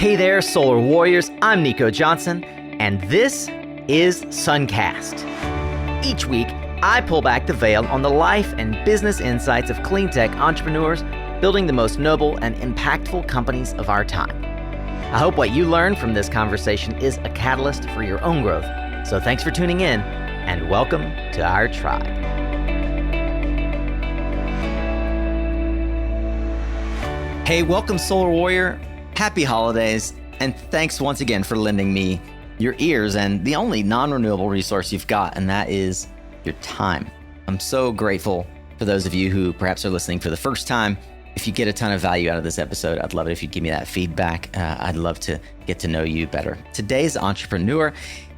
Hey there, Solar Warriors. I'm Nico Johnson, and this is SunCast. Each week, I pull back the veil on the life and business insights of clean tech entrepreneurs building the most noble and impactful companies of our time. I hope what you learn from this conversation is a catalyst for your own growth. So thanks for tuning in, and welcome to our tribe. Hey, welcome, Solar Warrior. Happy holidays, and thanks once again for lending me your ears and the only non-renewable resource you've got, and that is your time. I'm so grateful for those of you who perhaps are listening for the first time. If you get a ton of value out of this episode, I'd love it if you'd give me that feedback. I'd love to get to know you better. Today's entrepreneur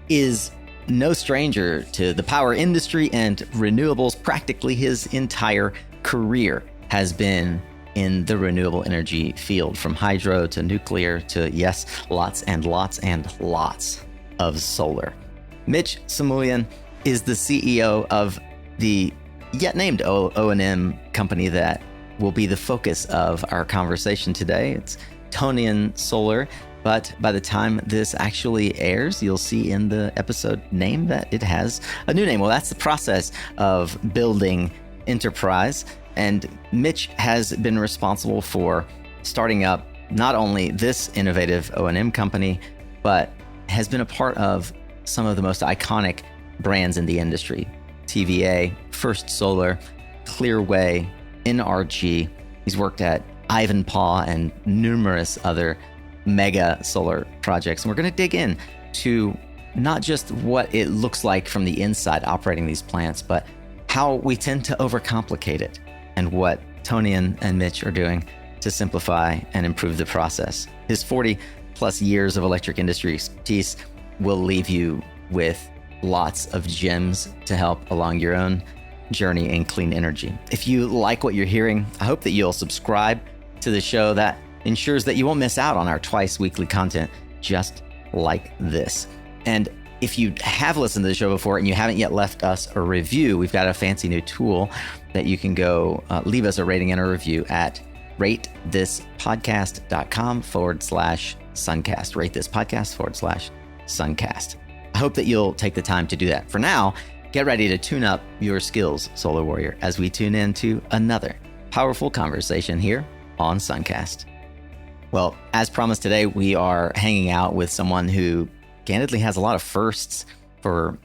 is no stranger to the power industry and renewables. Practically his entire career has been in the renewable energy field, from hydro to nuclear to, yes, lots and lots and lots of solar. Mitch Samuelian is the CEO of the yet named O&M company that will be the focus of our conversation today. It's Tonian Solar, but by the time this actually airs, you'll see in the episode name that it has a new name. Well, that's the process of building enterprise. And Mitch has been responsible for starting up not only this innovative O&M company, but has been a part of some of the most iconic brands in the industry. TVA, First Solar, Clearway, NRG. He's worked at Ivanpah and numerous other mega solar projects. And we're going to dig in to not just what it looks like from the inside operating these plants, but how we tend to overcomplicate it, and what Tonian and Mitch are doing to simplify and improve the process. His 40 plus years of electric industry expertise will leave you with lots of gems to help along your own journey in clean energy. If you like what you're hearing, I hope that you'll subscribe to the show. That ensures that you won't miss out on our twice weekly content just like this. And if you have listened to the show before and you haven't yet left us a review, we've got a fancy new tool that you can go leave us a rating and a review at ratethispodcast.com/SunCast. ratethispodcast.com/SunCast. I hope that you'll take the time to do that. For now, get ready to tune up your skills, Solar Warrior, as we tune into another powerful conversation here on SunCast. Well, as promised today, we are hanging out with someone who candidly has a lot of firsts for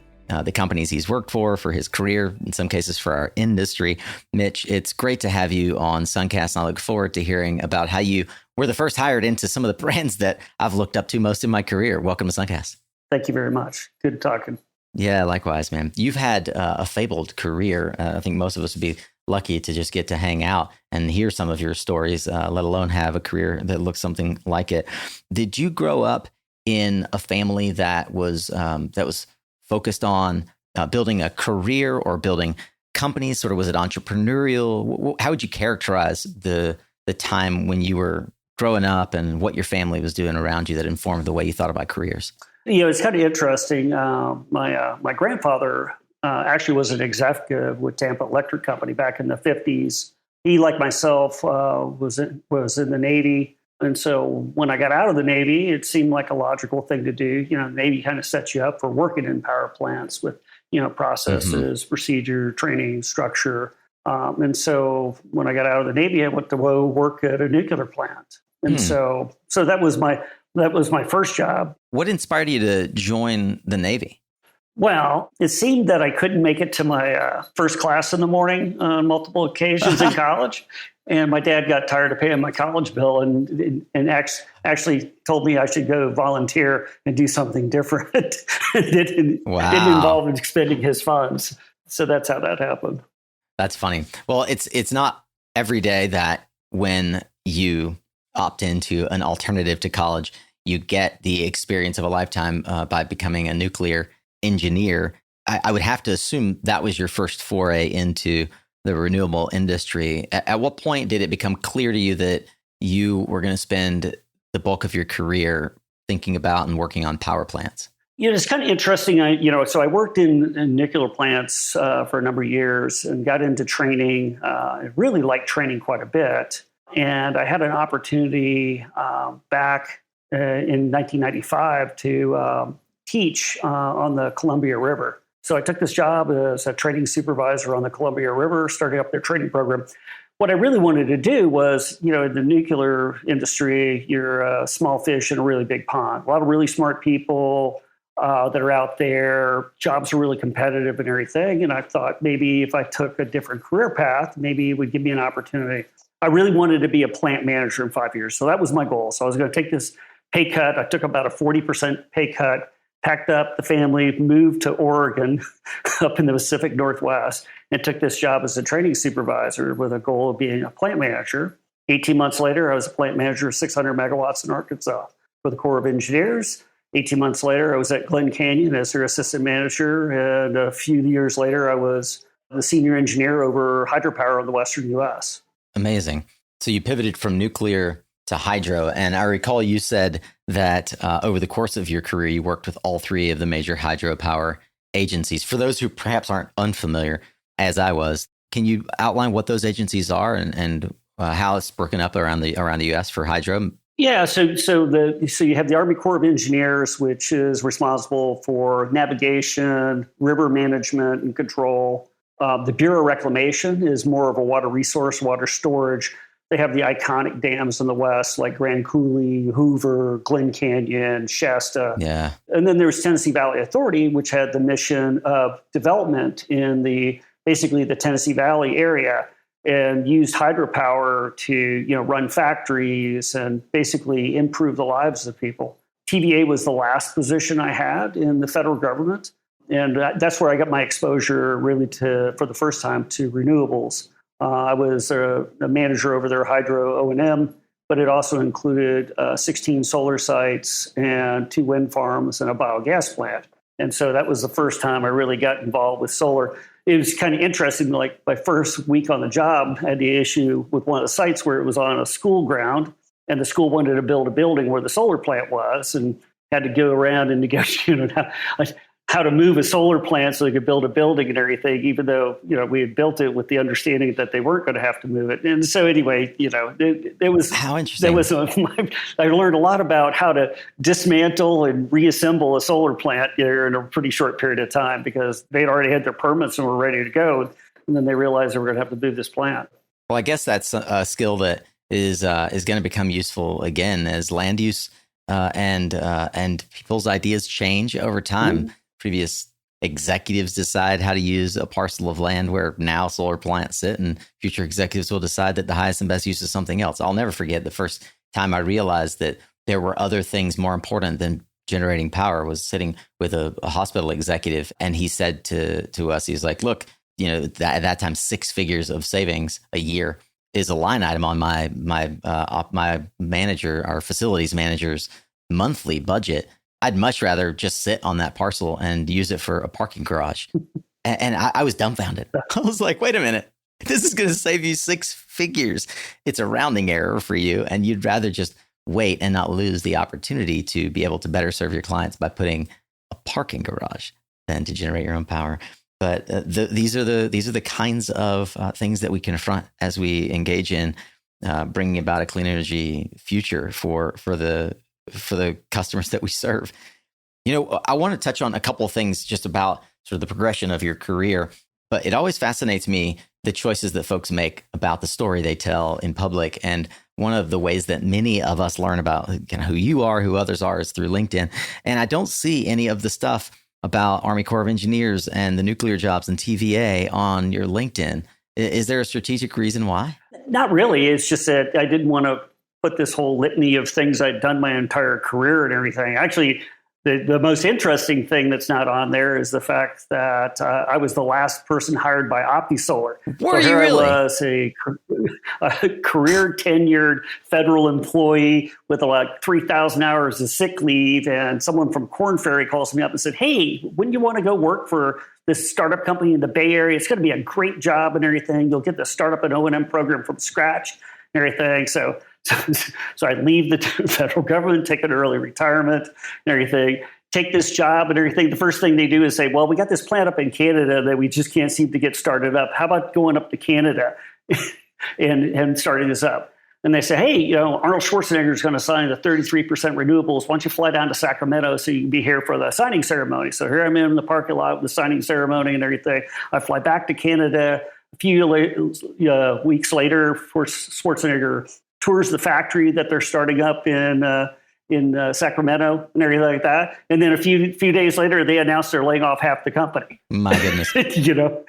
the companies he's worked for his career, in some cases for our industry. Mitch, it's great to have you on SunCast, and I look forward to hearing about how you were the first hired into some of the brands that I've looked up to most in my career. Welcome to SunCast. Thank you very much. Good talking. Yeah, likewise, man. You've had a fabled career. I think most of us would be lucky to just get to hang out and hear some of your stories, let alone have a career that looks something like it. Did you grow up in a family that was focused on building a career or building companies? Sort of, was it entrepreneurial? How would you characterize the time when you were growing up and what your family was doing around you that informed the way you thought about careers? You know, it's kind of interesting. My grandfather actually was an executive with Tampa Electric Company back in the 50s. He, like myself, was in the Navy. And so when I got out of the Navy, it seemed like a logical thing to do. You know, the Navy kind of sets you up for working in power plants with, processes, procedure, training, structure. And so when I got out of the Navy, I went to work at a nuclear plant. And so that was my first job. What inspired you to join the Navy? Well, it seemed that I couldn't make it to my first class in the morning on multiple occasions in college. And my dad got tired of paying my college bill and actually told me I should go volunteer and do something different. It didn't involve expending his funds. So that's how that happened. That's funny. Well, it's not every day that when you opt into an alternative to college, you get the experience of a lifetime by becoming a nuclear engineer. I would have to assume that was your first foray into the renewable industry. At what point did it become clear to you that you were going to spend the bulk of your career thinking about and working on power plants? You know, it's kind of interesting. So I worked in nuclear plants for a number of years and got into training. I really liked training quite a bit. And I had an opportunity back in 1995 to teach on the Columbia River. So I took this job as a training supervisor on the Columbia River, starting up their training program. What I really wanted to do was, in the nuclear industry, you're a small fish in a really big pond. A lot of really smart people that are out there. Jobs are really competitive and everything. And I thought maybe if I took a different career path, maybe it would give me an opportunity. I really wanted to be a plant manager in 5 years. So that was my goal. So I was going to take this pay cut. I took about a 40% pay cut, packed up the family, moved to Oregon up in the Pacific Northwest, and took this job as a training supervisor with a goal of being a plant manager. 18 months later, I was a plant manager of 600 megawatts in Arkansas for the Corps of Engineers. 18 months later, I was at Glen Canyon as their assistant manager. And a few years later, I was the senior engineer over hydropower in the Western U.S. Amazing. So you pivoted from nuclear to hydro. And I recall you said that over the course of your career, you worked with all three of the major hydropower agencies. For those who perhaps aren't unfamiliar, as I was, can you outline what those agencies are and how it's broken up around the U.S. for hydro? Yeah, so you have the Army Corps of Engineers, which is responsible for navigation, river management, and control. The Bureau of Reclamation is more of a water resource, water storage. They have the iconic dams in the West, like Grand Coulee, Hoover, Glen Canyon, Shasta. Yeah. And then there's Tennessee Valley Authority, which had the mission of development in basically the Tennessee Valley area, and used hydropower to run factories and basically improve the lives of people. TVA was the last position I had in the federal government. And that's where I got my exposure really for the first time to renewables. I was a manager over their hydro O&M, but it also included 16 solar sites and 2 wind farms and a biogas plant. And so that was the first time I really got involved with solar. It was kind of interesting, like my first week on the job, I had the issue with one of the sites where it was on a school ground, and the school wanted to build a building where the solar plant was, and had to go around and negotiate how to move a solar plant so they could build a building and everything, even though, we had built it with the understanding that they weren't going to have to move it. And so anyway, it was how interesting. I learned a lot about how to dismantle and reassemble a solar plant in a pretty short period of time, because they'd already had their permits and were ready to go. And then they realized they were going to have to move this plant. Well, I guess that's a skill that is going to become useful again as land use and people's ideas change over time. Mm-hmm. Previous executives decide how to use a parcel of land where now solar plants sit, and future executives will decide that the highest and best use is something else. I'll never forget the first time I realized that there were other things more important than generating power. Was sitting with a hospital executive, and he said to us, he's like, look, at that time, 6 figures of savings a year is a line item on my manager, our facilities manager's monthly budget. I'd much rather just sit on that parcel and use it for a parking garage. And I was dumbfounded. I was like, wait a minute, this is going to save you 6 figures. It's a rounding error for you. And you'd rather just wait and not lose the opportunity to be able to better serve your clients by putting a parking garage than to generate your own power. But these are the kinds of things that we confront as we engage in bringing about a clean energy future for the customers that we serve. I want to touch on a couple of things just about sort of the progression of your career, but it always fascinates me the choices that folks make about the story they tell in public. And one of the ways that many of us learn about kind of who you are, who others are, is through LinkedIn. And I don't see any of the stuff about Army Corps of Engineers and the nuclear jobs and TVA on your LinkedIn. Is there a strategic reason why? Not really. It's just that I didn't want to put this whole litany of things I'd done my entire career and everything. Actually, the most interesting thing that's not on there is the fact that I was the last person hired by OptiSolar. Were you really? I was a career tenured federal employee with like 3,000 hours of sick leave, and someone from Korn Ferry calls me up and said, "Hey, wouldn't you want to go work for this startup company in the Bay Area? It's going to be a great job and everything. You'll get the startup and O&M program from scratch and everything." So I leave the federal government, take an early retirement and everything, take this job and everything. The first thing they do is say, well, we got this plant up in Canada that we just can't seem to get started up. How about going up to Canada and starting this up? And they say, hey, Arnold Schwarzenegger is going to sign the 33% renewables. Why don't you fly down to Sacramento so you can be here for the signing ceremony? So here I'm in the parking lot with the signing ceremony and everything. I fly back to Canada. A few weeks later, Schwarzenegger tours the factory that they're starting up in Sacramento and everything like that. And then a few days later, they announced they're laying off half the company. My goodness.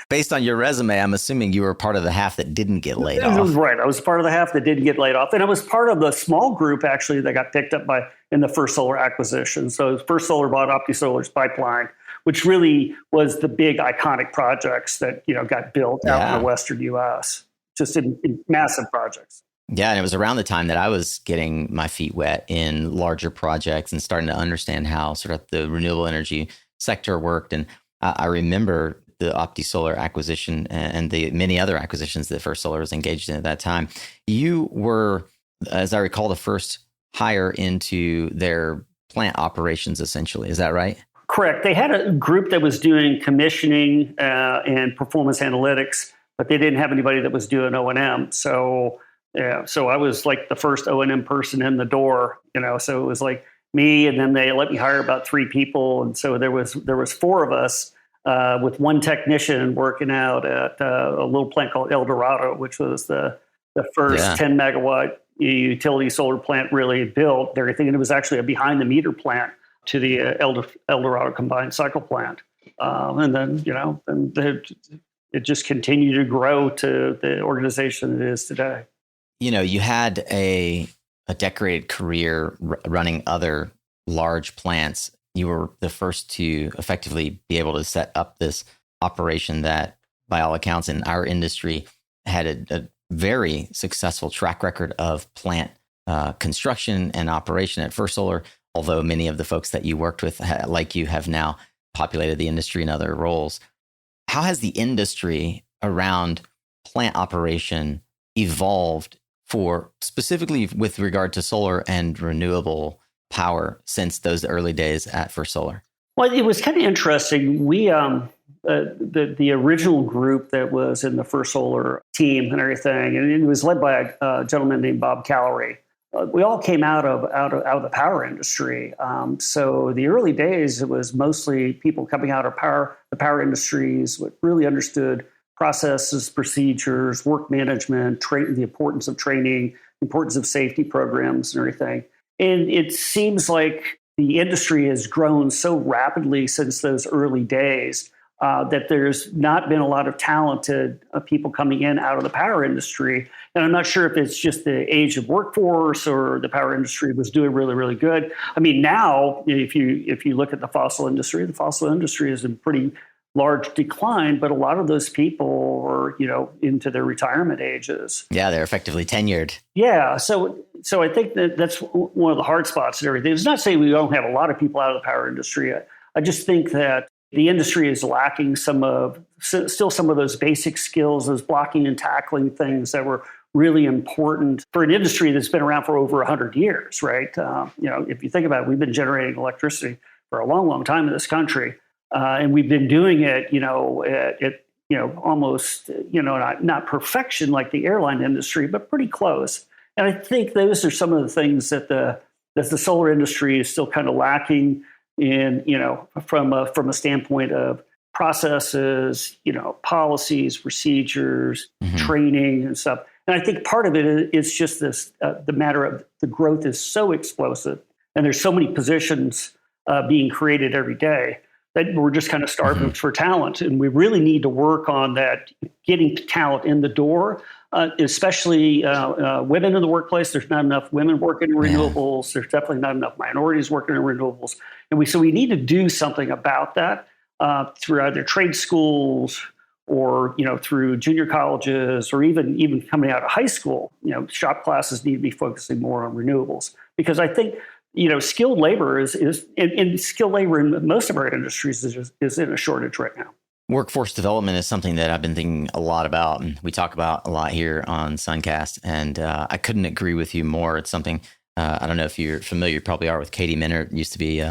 Based on your resume, I'm assuming you were part of the half that didn't get laid off. Right. I was part of the half that didn't get laid off. And I was part of the small group, actually, that got picked up in the First Solar acquisition. So First Solar bought OptiSolar's pipeline, which really was the big iconic projects that, got built out in the Western U.S., just in massive projects. Yeah, and it was around the time that I was getting my feet wet in larger projects and starting to understand how sort of the renewable energy sector worked. And I remember the OptiSolar acquisition and the many other acquisitions that First Solar was engaged in at that time. You were, as I recall, the first hire into their plant operations, essentially. Is that right? Correct. They had a group that was doing commissioning and performance analytics, but they didn't have anybody that was doing O&M. So I was like the first O&M person in the door, so it was like me, and then they let me hire about 3 people. And so there was 4 of us with 1 technician working out at a little plant called El Dorado, which was the first 10 megawatt utility solar plant really built. Everything. And it was actually a behind the meter plant to the El Dorado combined cycle plant. And then, it just continued to grow to the organization it is today. You had a decorated career running other large plants. You were the first to effectively be able to set up this operation that, by all accounts, in our industry, had a very successful track record of plant construction and operation at First Solar, although many of the folks that you worked with, like you, have now populated the industry in other roles. How has the industry around plant operation evolved for specifically with regard to solar and renewable power since those early days at First Solar? Well, it was kind of interesting. We, the original group that was in the First Solar team and everything, and it was led by a gentleman named Bob Callery. We all came out of the power industry. So the early days, it was mostly people coming out of the power industries, what really understood processes, procedures, work management, the importance of training, importance of safety programs and everything. And it seems like the industry has grown so rapidly since those early days that there's not been a lot of talented people coming in out of the power industry. And I'm not sure if it's just the age of workforce or the power industry was doing really, really good. I mean, now, if you look at the fossil industry is in pretty large decline, but a lot of those people are, into their retirement ages. Yeah, they're effectively tenured. Yeah, so I think that's one of the hard spots and everything. It's not saying we don't have a lot of people out of the power industry. I just think that the industry is lacking still some of those basic skills, those blocking and tackling things that were really important for an industry that's been around for over 100 years, right? If you think about it, we've been generating electricity for a long, long time in this country. And we've been doing it, almost, not perfection like the airline industry, but pretty close. And I think those are some of the things that the solar industry is still kind of lacking in, from a standpoint of processes, policies, procedures, training and stuff. And I think part of it is just this, the matter of the growth is so explosive and there's so many positions being created every day that we're just kind of starving for talent. And we really need to work on that, getting talent in the door, especially women in the workplace. There's not enough women working in renewables. There's definitely not enough minorities working in renewables. And so we need to do something about that through either trade schools or, through junior colleges or even coming out of high school. Shop classes need to be focusing more on renewables because I think, skilled labor is skilled labor in most of our industries is in a shortage right now. Workforce development is something that I've been thinking a lot about, and we talk about a lot here on SunCast. And I couldn't agree with you more. It's something I don't know if you're familiar. You probably are with Katie Minner. It used to be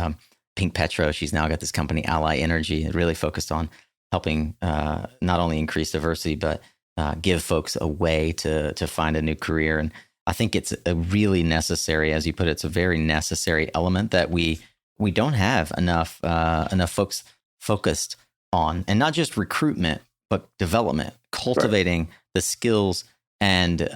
Pink Petro. She's now got this company, Ally Energy, and really focused on helping not only increase diversity but give folks a way to find a new career. And I think it's a really necessary, as you put it, it's a very necessary element that we don't have enough folks focused on, and not just recruitment, but development, cultivating the skills and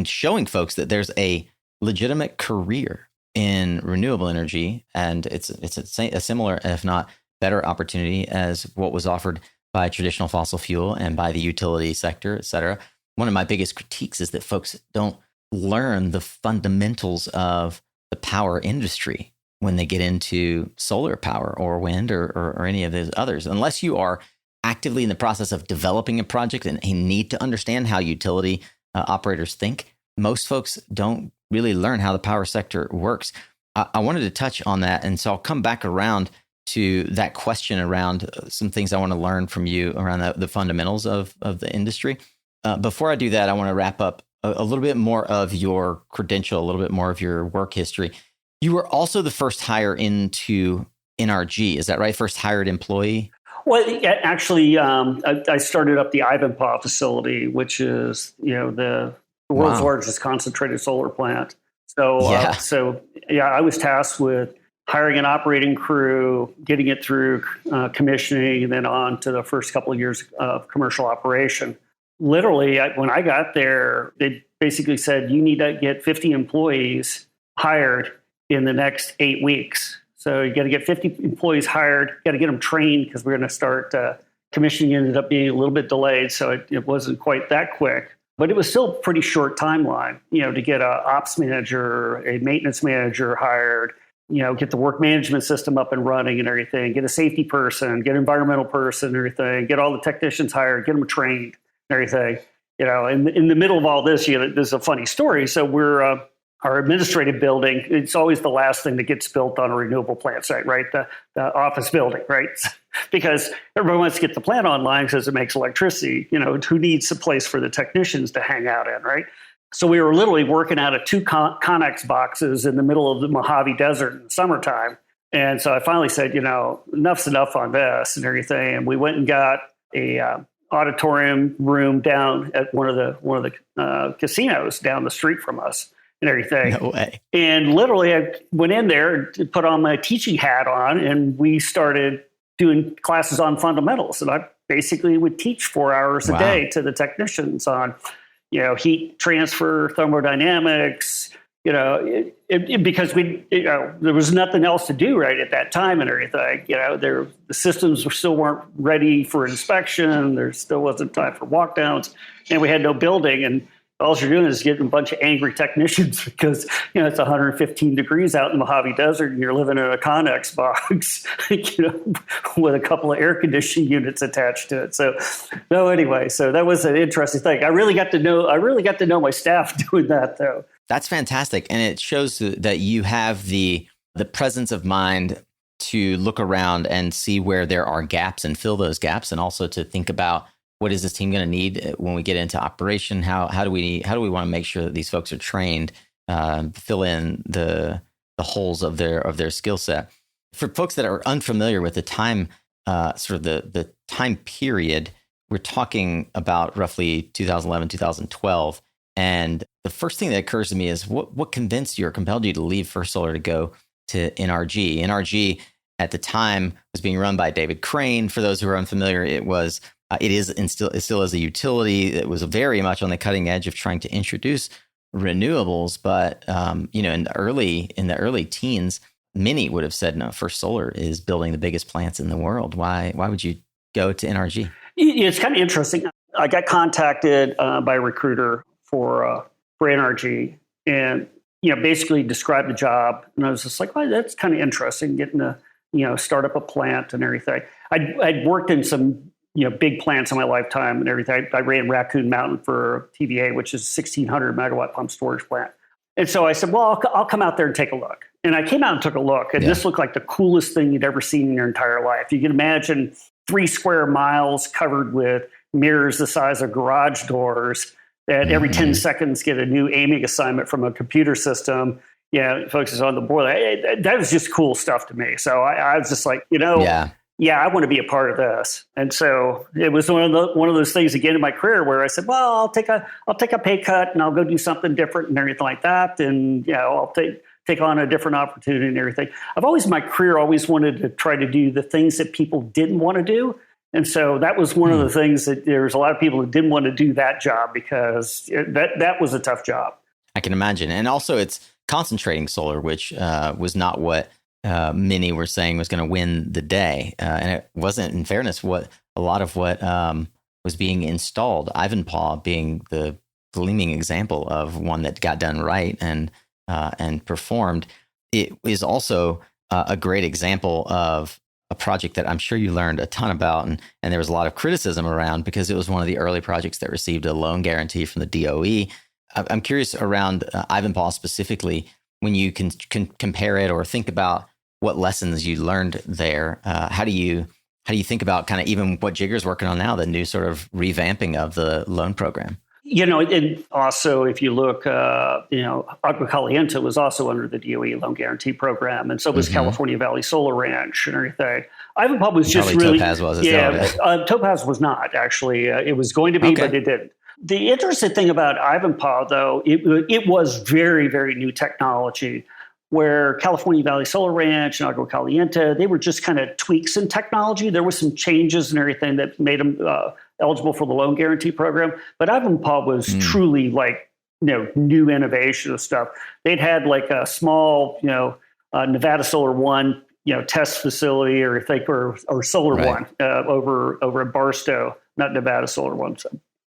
showing folks that there's a legitimate career in renewable energy, and it's a similar, if not better, opportunity as what was offered by traditional fossil fuel and by the utility sector, et cetera. One of my biggest critiques is that folks don't learn the fundamentals of the power industry when they get into solar power or wind or any of those others. Unless you are actively in the process of developing a project and need to understand how utility operators think, most folks don't really learn how the power sector works. I wanted to touch on that, and so I'll come back around to that question around some things I want to learn from you around the fundamentals of the industry. Before I do that, I want to wrap up a little bit more of your credential, a little bit more of your work history. You were also the first hire into NRG. Is that right? First hired employee? Well, actually, I started up the Ivanpah facility, which is, the world's largest concentrated solar plant. So, I was tasked with hiring an operating crew, getting it through commissioning, and then on to the first couple of years of commercial operation. Literally, when I got there, they basically said, you need to get 50 employees hired in the next 8 weeks. So you got to get 50 employees hired, got to get them trained, because we're going to start commissioning. Ended up being a little bit delayed, so it wasn't quite that quick. But it was still a pretty short timeline, to get an ops manager, a maintenance manager hired, get the work management system up and running and everything, get a safety person, get an environmental person and everything, get all the technicians hired, get them trained and everything. In the middle of all this, there's a funny story. So we're our administrative building, it's always the last thing that gets built on a renewable plant site, right? The office building, right? Because everyone wants to get the plant online because it makes electricity. Who needs a place for the technicians to hang out in, right? So we were literally working out of two Connex boxes in the middle of the Mojave Desert in the summertime. And so I finally said, enough's enough on this and everything. And we went and got a auditorium room down at one of the casinos down the street from us and everything. No way. And literally I went in there to put on my teaching hat on, and we started doing classes on fundamentals. And I basically would teach 4 hours a day to the technicians on, heat transfer, thermodynamics, because there was nothing else to do right at that time and everything. The systems still weren't ready for inspection. There still wasn't time for walkdowns, and we had no building. And all you're doing is getting a bunch of angry technicians because, it's 115 degrees out in the Mojave Desert and you're living in a Connex box, with a couple of air conditioning units attached to it. So that was an interesting thing. I really got to know my staff doing that, though. That's fantastic. And it shows that you have the presence of mind to look around and see where there are gaps and fill those gaps, and also to think about, what is this team going to need when we get into operation? How do we want to make sure that these folks are trained, fill in the holes of their skill set? For folks that are unfamiliar with the time, sort of the time period, we're talking about roughly 2011, 2012. And the first thing that occurs to me is what convinced you or compelled you to leave First Solar to go to NRG? NRG at the time was being run by David Crane. For those who are unfamiliar, it is and still is a utility that was very much on the cutting edge of trying to introduce renewables. But in the early teens, many would have said, "No, First Solar is building the biggest plants in the world. Why would you go to NRG?" It's kind of interesting. I got contacted by a recruiter for NRG, and basically described the job, and I was just like, "Well, that's kind of interesting, getting to start up a plant and everything." I'd worked in some big plants in my lifetime and everything. I ran Raccoon Mountain for TVA, which is a 1,600 megawatt pump storage plant. And so I said, well, I'll come out there and take a look. And I came out and took a look, and this looked like the coolest thing you'd ever seen in your entire life. You can imagine 3 square miles covered with mirrors the size of garage doors that every 10 seconds get a new aiming assignment from a computer system. Focuses on the boiler. That was just cool stuff to me. So I was just like, yeah, I want to be a part of this. And so it was one of those things again in my career where I said, well, I'll take a pay cut and I'll go do something different and everything like that. And, I'll take on a different opportunity and everything. I've always, in my career, always wanted to try to do the things that people didn't want to do. And so that was one of the things that there's a lot of people who didn't want to do that job because that was a tough job. I can imagine. And also it's concentrating solar, which was not what many were saying was going to win the day. And it wasn't, in fairness, what a lot of what was being installed, Ivanpah being the gleaming example of one that got done right and performed. It is also a great example of a project that I'm sure you learned a ton about, and there was a lot of criticism around because it was one of the early projects that received a loan guarantee from the DOE. I'm curious around Ivanpah specifically, when you can compare it or think about what lessons you learned there. How do you think about kind of even what Jigger's working on now, the new sort of revamping of the loan program? And also, if you look, Agua Caliente was also under the DOE loan guarantee program, and so was California Valley Solar Ranch and everything. Ivanpah was just Probably really Topaz was. Topaz was not actually. It was going to be, but it didn't. The interesting thing about Ivanpah, though, it was very, very new technology. Where California Valley Solar Ranch and Agua Caliente, they were just kind of tweaks in technology. There were some changes and everything that made them eligible for the loan guarantee program. But Ivanpah was truly like, new innovation of stuff. They'd had like a small, Nevada Solar One, test facility or Solar One over in Barstow, not Nevada Solar One. So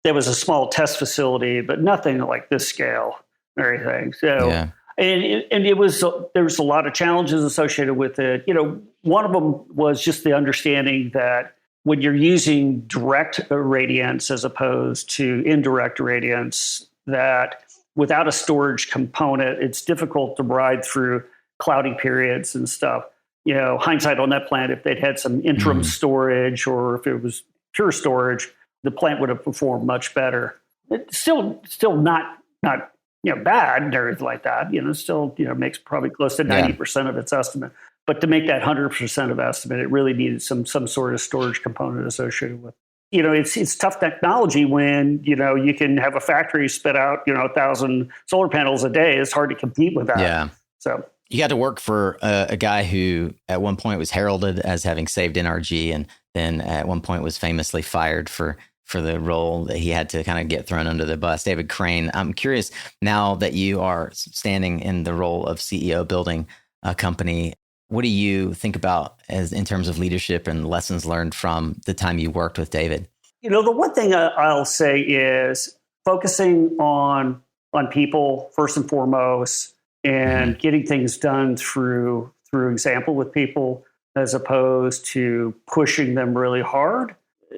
there was a small test facility, but nothing like this scale and everything. So. Yeah. And there was a lot of challenges associated with it. One of them was just the understanding that when you're using direct irradiance as opposed to indirect irradiance, that without a storage component, it's difficult to ride through cloudy periods and stuff. Hindsight on that plant, if they'd had some interim storage or if it was pure storage, the plant would have performed much better. It's still not bad and everything like that, still, makes probably close to 90% of its estimate. But to make that 100% of estimate, it really needed some sort of storage component associated with it. It's tough technology when, you can have a factory spit out, 1,000 solar panels a day. It's hard to compete with that. Yeah. So you got to work for a guy who at one point was heralded as having saved NRG and then at one point was famously fired for the role that he had to kind of get thrown under the bus. David Crane, I'm curious, now that you are standing in the role of CEO building a company, what do you think about as in terms of leadership and lessons learned from the time you worked with David? The one thing I'll say is focusing on people first and foremost and getting things done through example with people as opposed to pushing them really hard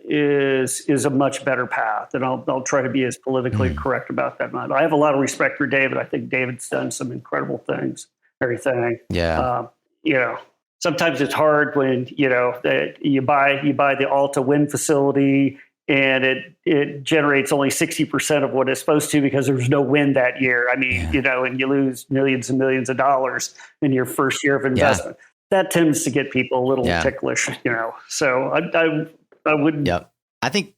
is a much better path. And I'll try to be as politically correct about that. I have a lot of respect for David. I think David's done some incredible things, everything. Yeah. Sometimes it's hard when, that you buy the Alta wind facility and it generates only 60% of what it's supposed to because there's no wind that year. I mean, and you lose millions and millions of dollars in your first year of investment. That tends to get people a little ticklish, so I wouldn't. Yeah, I think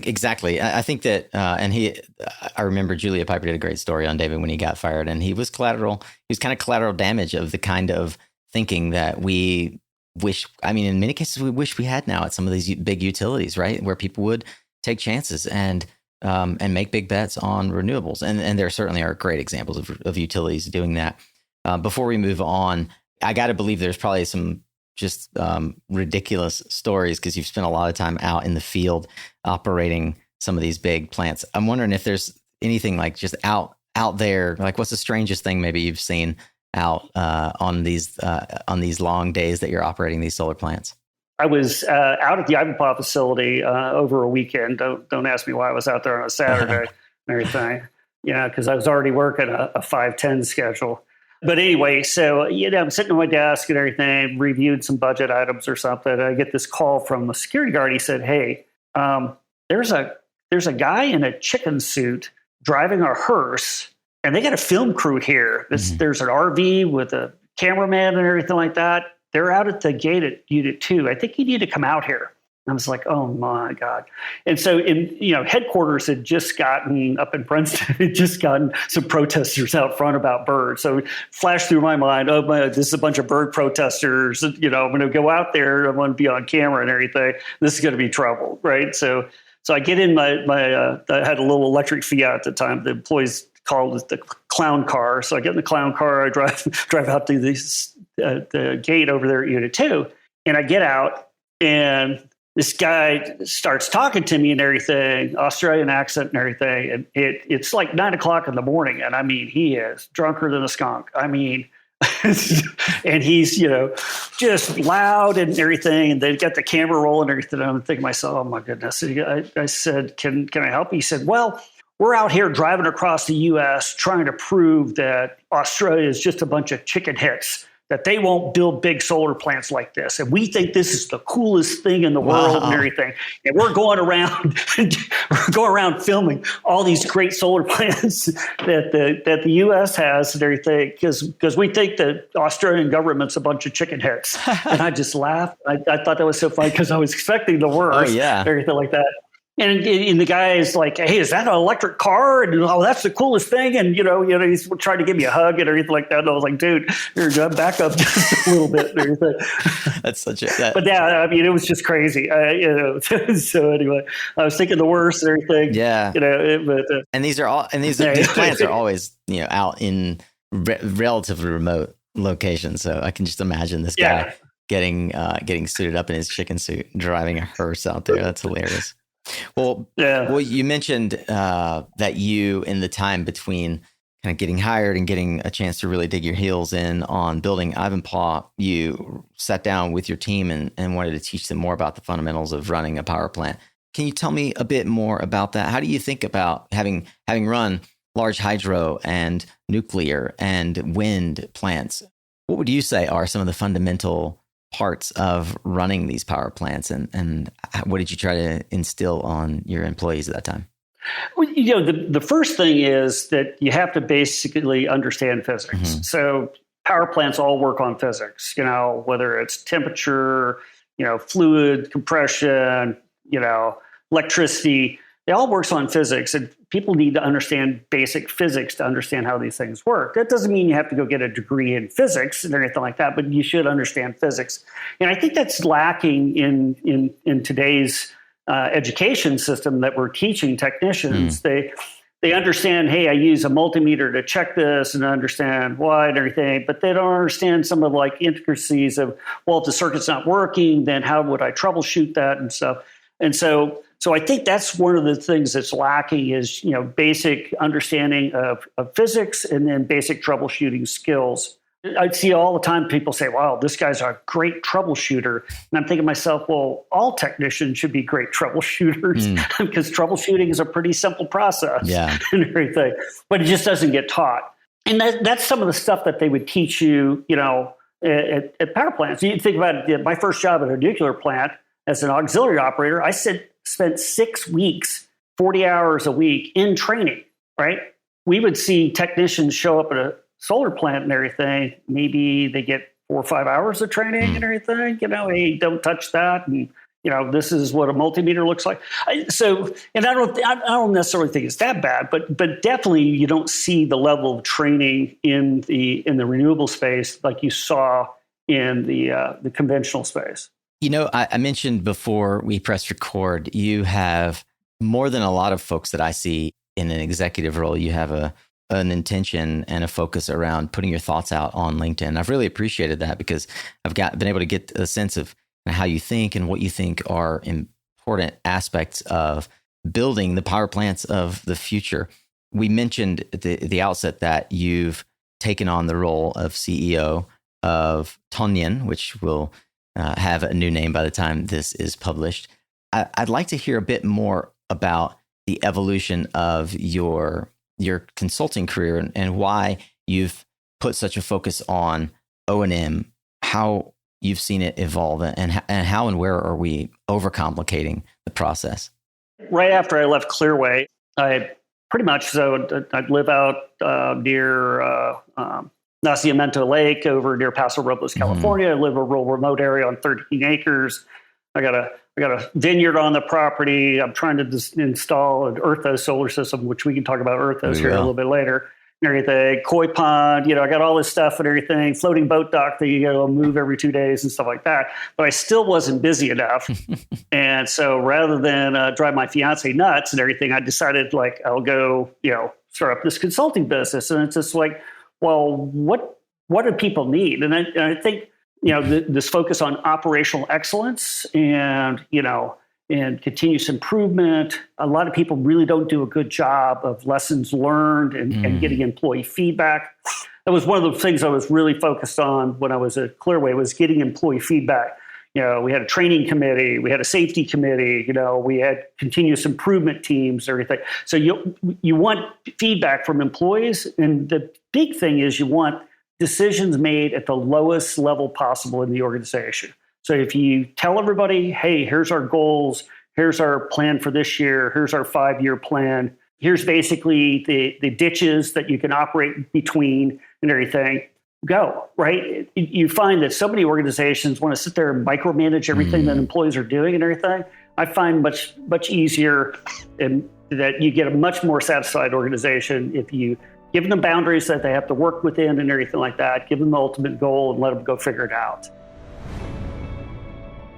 exactly. I think that, I remember Julia Piper did a great story on David when he got fired, and he was kind of collateral damage of the kind of thinking that we wish, in many cases, we wish we had now at some of these big utilities, right? Where people would take chances and make big bets on renewables. And there certainly are great examples of utilities doing that. Before we move on, I got to believe there's probably some just ridiculous stories because you've spent a lot of time out in the field operating some of these big plants. I'm wondering if there's anything like just out there, like what's the strangest thing maybe you've seen out on these long days that you're operating these solar plants? I was out at the Ivanpah facility over a weekend. Don't ask me why I was out there on a Saturday and everything, because I was already working a 5-10 schedule. But anyway, so, I'm sitting at my desk and everything, reviewed some budget items or something. I get this call from the security guard. He said, "Hey, there's a guy in a chicken suit driving a hearse, and they got a film crew here. There's an RV with a cameraman and everything like that. they're out at the gate at Unit 2. I think you need to come out here. I was like, oh my God. And so headquarters had just gotten up in Princeton, had just gotten some protesters out front about birds. So it flashed through my mind, oh my, this is a bunch of bird protesters. I'm going to go out there. I'm going to be on camera and everything. This is going to be trouble. Right. So I get in my I had a little electric Fiat at the time. The employees called it the clown car. So I get in the clown car. I drive out to the gate over there at Unit 2. And I get out and this guy starts talking to me and everything, Australian accent and everything. And it's like 9 o'clock in the morning. And I mean, he is drunker than a skunk. I mean, and he's, just loud and everything. And they got the camera rolling and everything. And I'm thinking to myself, oh my goodness. I said, can I help you? He said, well, we're out here driving across the U.S. trying to prove that Australia is just a bunch of chicken hits, that they won't build big solar plants like this. And we think this is the coolest thing in the world and everything. And we're going around filming all these great solar plants that the U.S. has and everything, because we think that Australian government's a bunch of chicken heads. And I just laughed. I thought that was so funny because I was expecting the worst, everything like that. And the guy is like, hey, is that an electric car? And oh, that's the coolest thing. And, he's trying to give me a hug and everything like that. And I was like, dude, you're back up just a little bit. And everything. That's such But yeah, I mean, it was just crazy. So anyway, I was thinking the worst and everything. Yeah. And these plants are always, out in relatively remote locations. So I can just imagine this guy getting suited up in his chicken suit, driving a hearse out there. That's hilarious. Well, you mentioned that you, in the time between kind of getting hired and getting a chance to really dig your heels in on building Ivanpah, you sat down with your team and wanted to teach them more about the fundamentals of running a power plant. Can you tell me a bit more about that? How do you think about having run large hydro and nuclear and wind plants? What would you say are some of the fundamental parts of running these power plants, and what did you try to instill on your employees at that time? Well, the first thing is that you have to basically understand physics. Mm-hmm. So power plants all work on physics, whether it's temperature, fluid compression, electricity. It all works on physics, and people need to understand basic physics to understand how these things work. That doesn't mean you have to go get a degree in physics or anything like that, but you should understand physics. And I think that's lacking in today's education system that we're teaching technicians. They understand, hey, I use a multimeter to check this and understand why and everything, but they don't understand some of the intricacies of, well, if the circuit's not working, then how would I troubleshoot that and stuff. And so I think that's one of the things that's lacking is, basic understanding of physics and then basic troubleshooting skills. I see all the time people say, wow, this guy's a great troubleshooter. And I'm thinking to myself, well, all technicians should be great troubleshooters because troubleshooting is a pretty simple process and everything, but it just doesn't get taught. And that's some of the stuff that they would teach you, at power plants. You think about it, my first job at a nuclear plant as an auxiliary operator, I spent 6 weeks, 40 hours a week in training, right? We would see technicians show up at a solar plant and everything. Maybe they get 4 or 5 hours of training and everything. Hey, don't touch that. And, this is what a multimeter looks like. I don't necessarily think it's that bad, but definitely you don't see the level of training in the renewable space like you saw in the conventional space. I mentioned before we pressed record, you have more than a lot of folks that I see in an executive role. You have an intention and a focus around putting your thoughts out on LinkedIn. I've really appreciated that because I've been able to get a sense of how you think and what you think are important aspects of building the power plants of the future. We mentioned at the outset that you've taken on the role of CEO of Tonian, which will have a new name by the time this is published. I'd like to hear a bit more about the evolution of your consulting career and why you've put such a focus on O&M, how you've seen it evolve, and how and where are we overcomplicating the process? Right after I left Clearway, I pretty much, I'd live out near Nacimiento Lake over near Paso Robles, California. I live in a rural remote area on 13 acres. I got a vineyard on the property. I'm trying to install an Earthos solar system, which we can talk about Earthos here a little bit later. And everything, koi pond, I got all this stuff and everything, floating boat dock that you move every 2 days and stuff like that. But I still wasn't busy enough. And so rather than drive my fiance nuts and everything, I decided I'll go, start up this consulting business. And it's just well, what do people need? And I think, this focus on operational excellence and, and continuous improvement. A lot of people really don't do a good job of lessons learned and getting employee feedback. That was one of the things I was really focused on when I was at Clearway, was getting employee feedback. We had a training committee, we had a safety committee, we had continuous improvement teams, everything. So you want feedback from employees. And the big thing is you want decisions made at the lowest level possible in the organization. So if you tell everybody, hey, here's our goals, here's our plan for this year, here's our 5-year plan, here's basically the ditches that you can operate between and everything, go, right? You find that so many organizations want to sit there and micromanage everything that employees are doing and everything. I find much easier and that you get a much more satisfied organization if you give them boundaries that they have to work within and everything like that, give them the ultimate goal and let them go figure it out.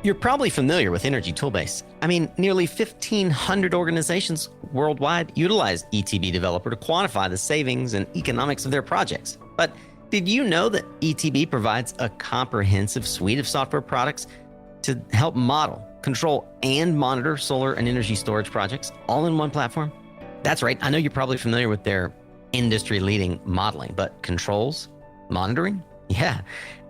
You're probably familiar with Energy Toolbase. I mean, nearly 1,500 organizations worldwide utilize ETB Developer to quantify the savings and economics of their projects. But did you know that ETB provides a comprehensive suite of software products to help model, control, and monitor solar and energy storage projects all in one platform? That's right. I know you're probably familiar with their industry-leading modeling, but controls, monitoring? Yeah.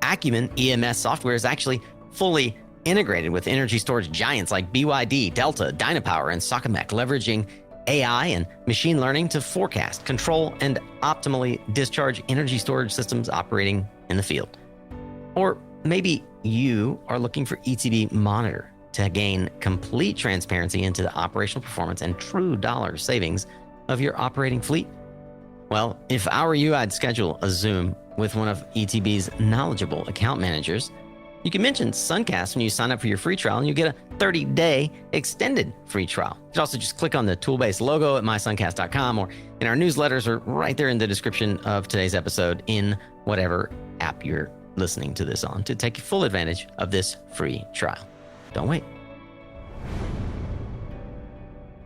Acumen EMS software is actually fully integrated with energy storage giants like BYD, Delta, Dynapower, and Socamec, leveraging AI and machine learning to forecast, control, and optimally discharge energy storage systems operating in the field. Or maybe you are looking for ETB Monitor to gain complete transparency into the operational performance and true dollar savings of your operating fleet. Well, if I were you, I'd schedule a Zoom with one of ETB's knowledgeable account managers. You can mention SunCast when you sign up for your free trial, and you get a 30-day extended free trial. You can also just click on the Toolbase logo at mysuncast.com, or in our newsletters, or right there in the description of today's episode in whatever app you're listening to this on, to take full advantage of this free trial. Don't wait.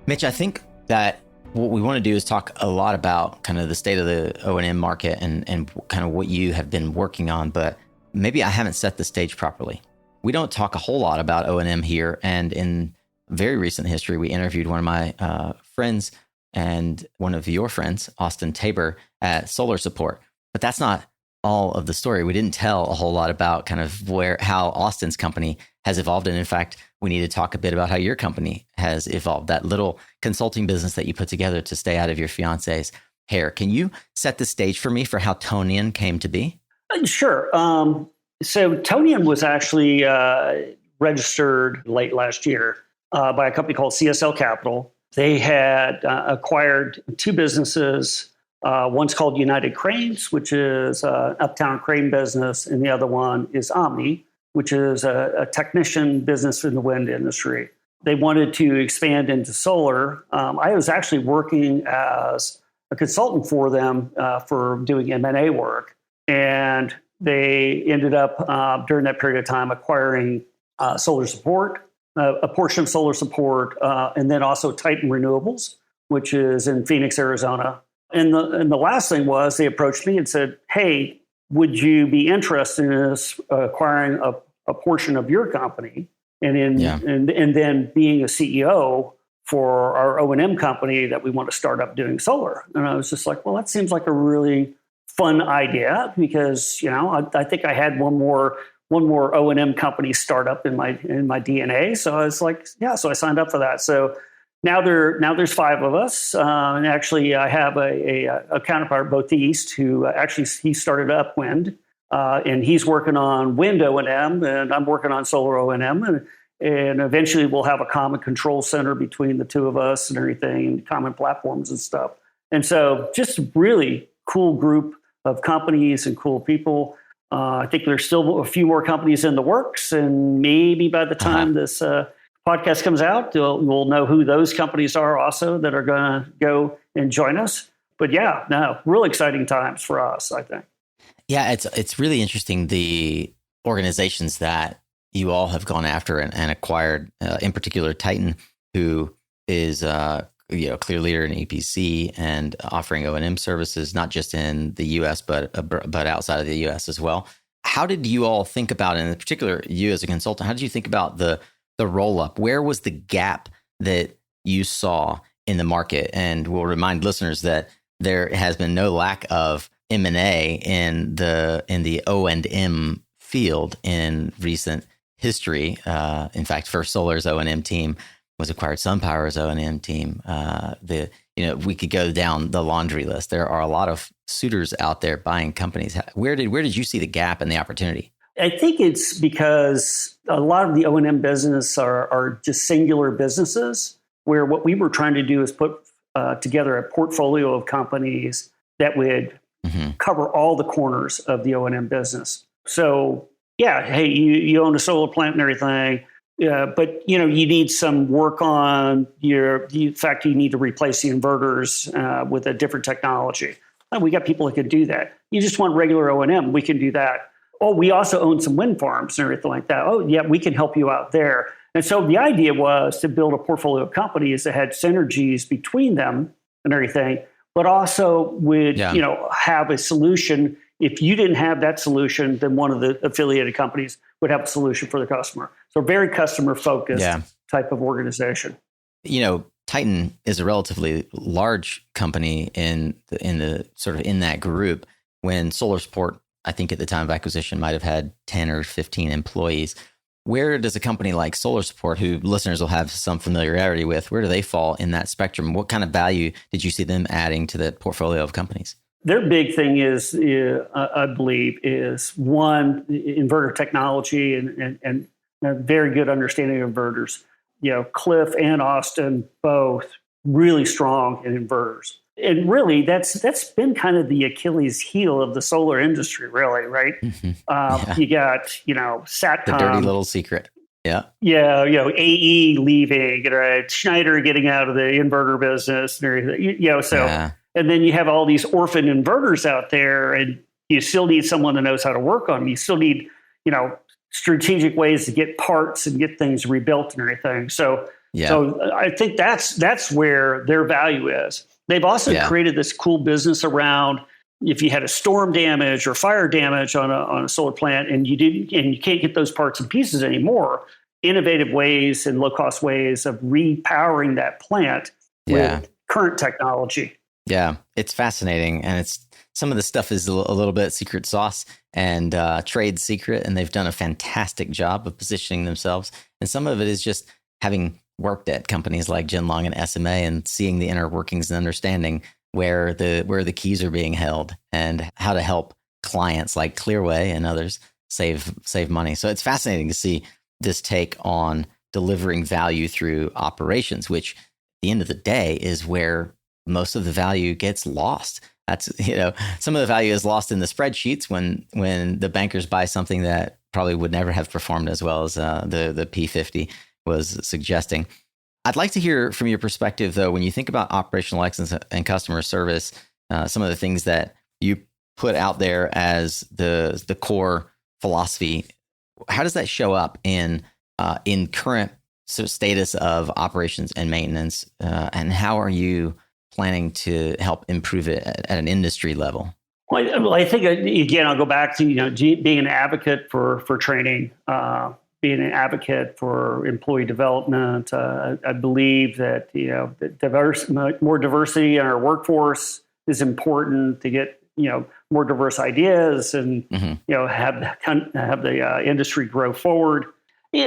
Mitch, I think that what we want to do is talk a lot about kind of the state of the O&M market and kind of what you have been working on, but maybe I haven't set the stage properly. We don't talk a whole lot about O&M here. And in very recent history, we interviewed one of my friends and one of your friends, Austin Tabor, at Solar Support. But that's not all of the story. We didn't tell a whole lot about kind of how Austin's company has evolved. And in fact, we need to talk a bit about how your company has evolved, that little consulting business that you put together to stay out of your fiance's hair. Can you set the stage for me for how Tonian came to be? Sure. So Tonian was actually registered late last year by a company called CSL Capital. They had acquired 2 businesses. One's called United Cranes, which is an uptown crane business, and the other one is Omni, which is a technician business in the wind industry. They wanted to expand into solar. I was actually working as a consultant for them for doing M&A work. And they ended up, during that period of time, acquiring Solar Support, a portion of Solar Support, and then also Titan Renewables, which is in Phoenix, Arizona. And the last thing was they approached me and said, hey, would you be interested in us acquiring a portion of your company and then being a CEO for our O&M company that we want to start up doing solar? And I was just like, well, that seems like a really fun idea, because I think I had one more O&M company startup in my DNA. So I was like, yeah. So I signed up for that. So now there's 5 of us, and actually I have a counterpart both east who actually he started Upwind, and he's working on wind O&M, and I'm working on solar O&M, and eventually we'll have a common control center between the 2 of us and everything, common platforms and stuff. And so just really cool group of companies and cool people. I think there's still a few more companies in the works, and maybe by the time this podcast comes out, we'll know who those companies are also that are going to go and join us. But yeah, no, really exciting times for us, I think. Yeah, it's really interesting, the organizations that you all have gone after and acquired, in particular Titan, who is clear leader in EPC and offering O&M services, not just in the U.S., but outside of the U.S. as well. How did you all think about, and in particular, you as a consultant, how did you think about the roll-up? Where was the gap that you saw in the market? And we'll remind listeners that there has been no lack of M&A in the O&M field in recent history. In fact, First Solar's O&M team was acquired, SunPower's O&M team. We could go down the laundry list. There are a lot of suitors out there buying companies. Where did you see the gap and the opportunity? I think it's because a lot of the O&M business are just singular businesses, where what we were trying to do is put together a portfolio of companies that would cover all the corners of the O&M business. So yeah, hey, you own a solar plant and everything. But you need some work on the fact you need to replace the inverters with a different technology. We got people that can do that. You just want regular O&M, we can do that. Oh, we also own some wind farms and everything like that. Oh, yeah, we can help you out there. And so the idea was to build a portfolio of companies that had synergies between them and everything, but also would have a solution. If you didn't have that solution, then one of the affiliated companies would have a solution for the customer. So very customer focused type of organization. Titan is a relatively large company in that group. When Solar Support, I think at the time of acquisition, might have had 10 or 15 employees. Where does a company like Solar Support, who listeners will have some familiarity with, where do they fall in that spectrum? What kind of value did you see them adding to the portfolio of companies? Their big thing is, I believe, is one, inverter technology and a very good understanding of inverters. Cliff and Austin, both really strong in inverters. And really, that's been kind of the Achilles heel of the solar industry, really, right? Mm-hmm. You got, Satcom. The dirty little secret. Yeah. Yeah, AE leaving, right? Schneider getting out of the inverter business and everything. So... And then you have all these orphan inverters out there, and you still need someone that knows how to work on them. You still need, strategic ways to get parts and get things rebuilt and everything. So I think that's where their value is. They've also created this cool business around if you had a storm damage or fire damage on a solar plant, and you can't get those parts and pieces anymore. Innovative ways and low cost ways of repowering that plant with current technology. Yeah, it's fascinating. And it's some of the stuff is a little bit secret sauce and trade secret. And they've done a fantastic job of positioning themselves. And some of it is just having worked at companies like Genlong and SMA and seeing the inner workings and understanding where the keys are being held and how to help clients like Clearway and others save money. So it's fascinating to see this take on delivering value through operations, which at the end of the day is where most of the value gets lost. That's, some of the value is lost in the spreadsheets when the bankers buy something that probably would never have performed as well as the P50 was suggesting. I'd like to hear from your perspective, though, when you think about operational excellence and customer service, some of the things that you put out there as the core philosophy. How does that show up in current status of operations and maintenance, and how are you planning to help improve it at an industry level? Well, I think, again, I'll go back to being an advocate for training, being an advocate for employee development. I believe that more diversity in our workforce is important to get more diverse ideas and have the industry grow forward.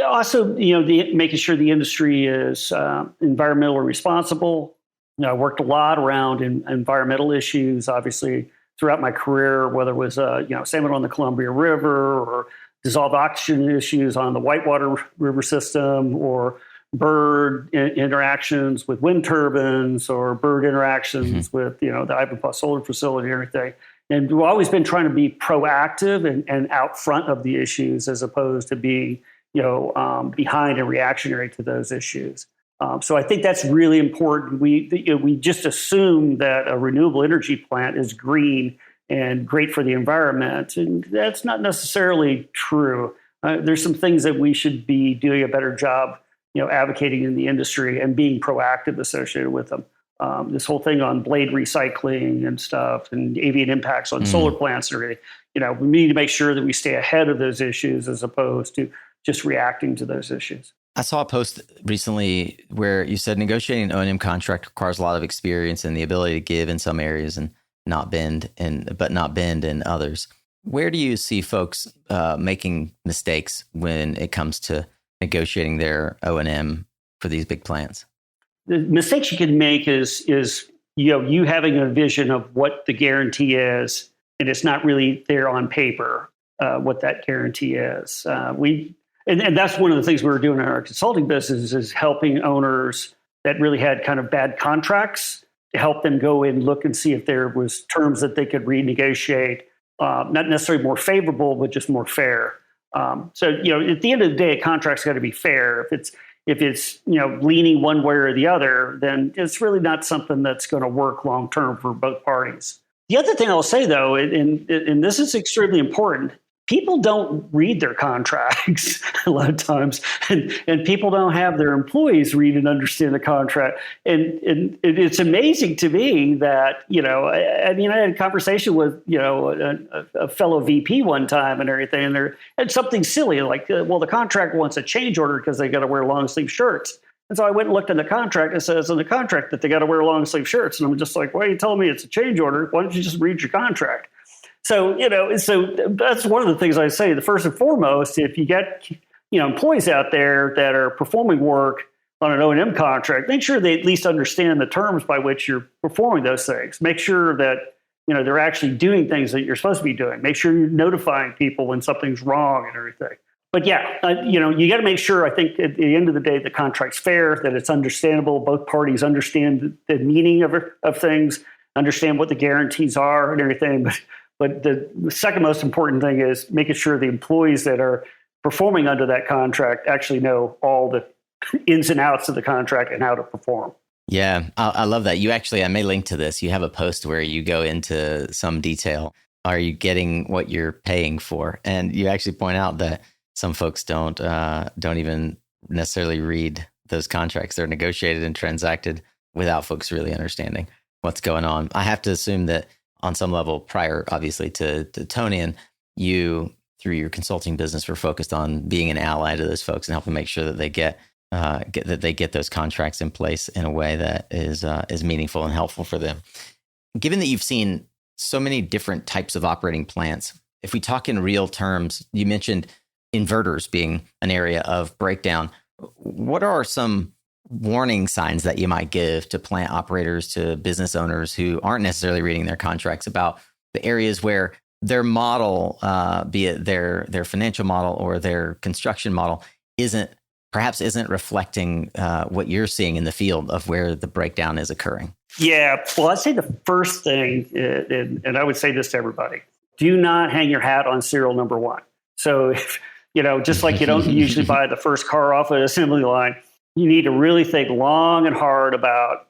Also, making sure the industry is environmentally responsible. I worked a lot around environmental issues, obviously, throughout my career, whether it was salmon on the Columbia River or dissolved oxygen issues on the Whitewater River system, or bird interactions with wind turbines, or bird interactions with the Ivanpah solar facility and everything. And we've always been trying to be proactive and out front of the issues as opposed to being, behind and reactionary to those issues. So I think that's really important. We just assume that a renewable energy plant is green and great for the environment, and that's not necessarily true. There's some things that we should be doing a better job, advocating in the industry and being proactive associated with them. This whole thing on blade recycling and stuff, and avian impacts on solar plants and everything. We need to make sure that we stay ahead of those issues as opposed to just reacting to those issues. I saw a post recently where you said negotiating an O&M contract requires a lot of experience and the ability to give in some areas and not bend in others. Where do you see folks making mistakes when it comes to negotiating their O&M for these big plants? The mistakes you can make is you having a vision of what the guarantee is, and it's not really there on paper what that guarantee is. And that's one of the things we were doing in our consulting business is helping owners that really had kind of bad contracts to help them go in, look and see if there was terms that they could renegotiate, not necessarily more favorable, but just more fair. So at the end of the day, a contract's got to be fair. If it's leaning one way or the other, then it's really not something that's going to work long term for both parties. The other thing I'll say, though, and this is extremely important, people don't read their contracts a lot of times, and people don't have their employees read and understand the contract. And it's amazing to me that, I had a conversation with, a fellow VP one time and everything, and something silly like, the contract wants a change order because they got to wear long sleeve shirts. And so I went and looked in the contract. It says in the contract that they got to wear long sleeve shirts. And I'm just like, why are you telling me it's a change order? Why don't you just read your contract? So, so that's one of the things I say. The first and foremost, if you get, employees out there that are performing work on an O&M contract, make sure they at least understand the terms by which you're performing those things. Make sure that, they're actually doing things that you're supposed to be doing. Make sure you're notifying people when something's wrong and everything. But yeah, you got to make sure, I think at the end of the day, the contract's fair, that it's understandable. Both parties understand the meaning of things, understand what the guarantees are and everything. But the second most important thing is making sure the employees that are performing under that contract actually know all the ins and outs of the contract and how to perform. Yeah, I love that. I may link to this. You have a post where you go into some detail. Are you getting what you're paying for? And you actually point out that some folks don't even necessarily read those contracts. They're negotiated and transacted without folks really understanding what's going on. I have to assume that on some level, prior, obviously, to Tonian, you, through your consulting business, were focused on being an ally to those folks and helping make sure that they get those contracts in place in a way that is meaningful and helpful for them. Given that you've seen so many different types of operating plants, if we talk in real terms, you mentioned inverters being an area of breakdown. What are some warning signs that you might give to plant operators, to business owners who aren't necessarily reading their contracts about the areas where their model, be it their financial model or their construction model, isn't reflecting what you're seeing in the field of where the breakdown is occurring? Yeah, well, I'd say the first thing, and I would say this to everybody, do not hang your hat on serial number one. So, just like you don't usually buy the first car off an assembly line, you need to really think long and hard about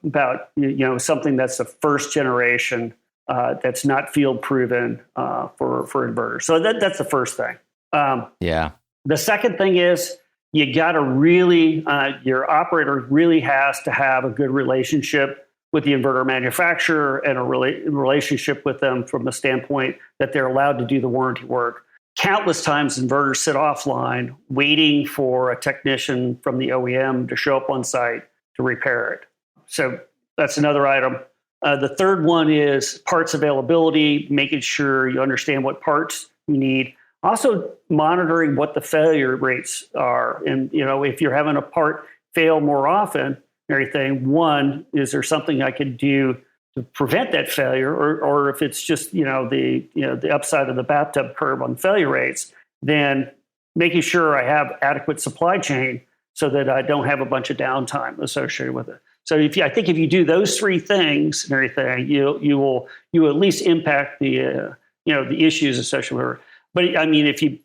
something that's the first generation that's not field proven for inverters. So that's the first thing. The second thing is you got to really your operator really has to have a good relationship with the inverter manufacturer and a relationship with them from the standpoint that they're allowed to do the warranty work. Countless times inverters sit offline waiting for a technician from the OEM to show up on site to repair it. So that's another item. The third one is parts availability, making sure you understand what parts you need. Also monitoring what the failure rates are. And, if you're having a part fail more often, everything, one, is there something I can do to prevent that failure, or if it's just the upside of the bathtub curve on failure rates, then making sure I have adequate supply chain so that I don't have a bunch of downtime associated with it. So I think if you do those three things and everything, you will at least impact the the issues associated with it. But I mean, if you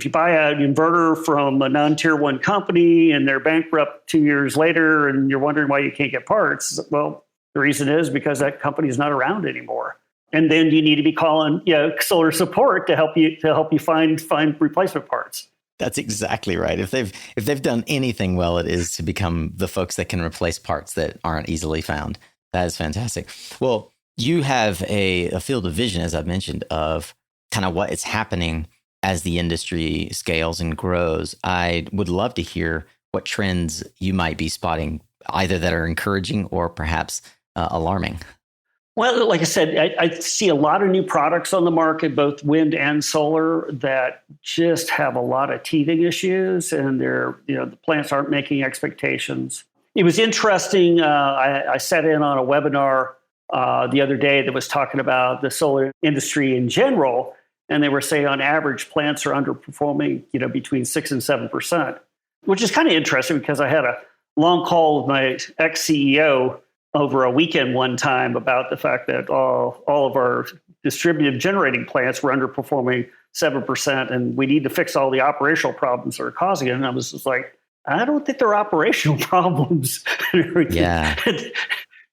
buy an inverter from a non-tier 1 company and they're bankrupt 2 years later, and you're wondering why you can't get parts, well, the reason is because that company is not around anymore. And then you need to be calling solar support to help you find replacement parts. That's exactly right. If they've done anything well, it is to become the folks that can replace parts that aren't easily found. That is fantastic. Well, you have a field of vision, as I've mentioned, of kind of what is happening as the industry scales and grows. I would love to hear what trends you might be spotting, either that are encouraging or perhaps alarming. Well, like I said, I see a lot of new products on the market, both wind and solar, that just have a lot of teething issues, and the plants aren't making expectations. It was interesting. I sat in on a webinar the other day that was talking about the solar industry in general, and they were saying on average plants are underperforming, between 6 and 7%, which is kind of interesting because I had a long call with my ex-CEO over a weekend one time about the fact that all of our distributed generating plants were underperforming 7%, and we need to fix all the operational problems that are causing it. And I was just like, I don't think they're operational problems. Yeah.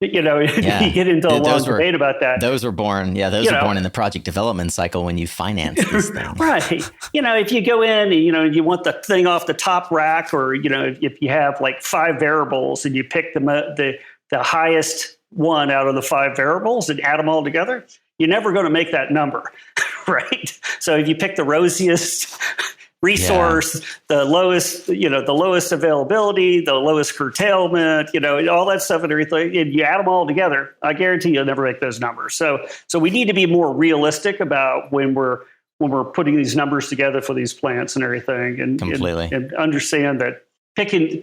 You get into a long debate about that. Those were born. Yeah, those were born in the project development cycle when you finance this thing. Right. If you go in and, you want the thing off the top rack, or, if you have like 5 variables and you pick the highest one out of the 5 variables and add them all together, you're never going to make that number, right? So if you pick the rosiest resource, the lowest availability, the lowest curtailment, all that stuff and everything, and you add them all together, I guarantee you'll never make those numbers. So we need to be more realistic about when we're putting these numbers together for these plants and everything, and understand that picking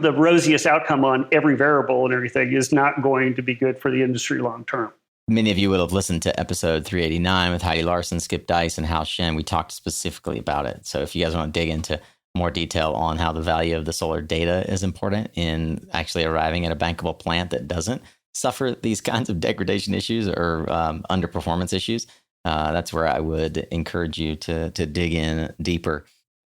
the rosiest outcome on every variable and everything is not going to be good for the industry long term. Many of you will have listened to episode 389 with Heidi Larson, Skip Dice, and Hal Shen. We talked specifically about it. So if you guys want to dig into more detail on how the value of the solar data is important in actually arriving at a bankable plant that doesn't suffer these kinds of degradation issues or underperformance issues, that's where I would encourage you to dig in deeper.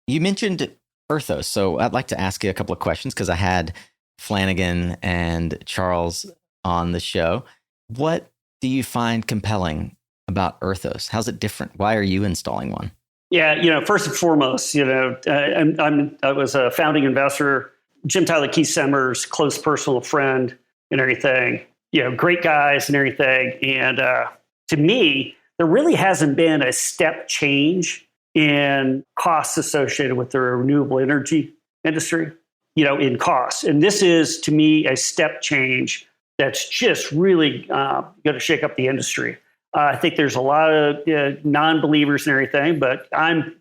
You mentioned Earthos. So I'd like to ask you a couple of questions because I had Flanagan and Charles on the show. What do you find compelling about Earthos? How's it different? Why are you installing one? Yeah, first and foremost, I was a founding investor, Jim Tyler Keith Semmer's close personal friend and everything. Great guys and everything. And to me, there really hasn't been a step change in costs associated with the renewable energy industry, in costs. And this is, to me, a step change that's just really going to shake up the industry. I think there's a lot of non-believers and everything, but I'm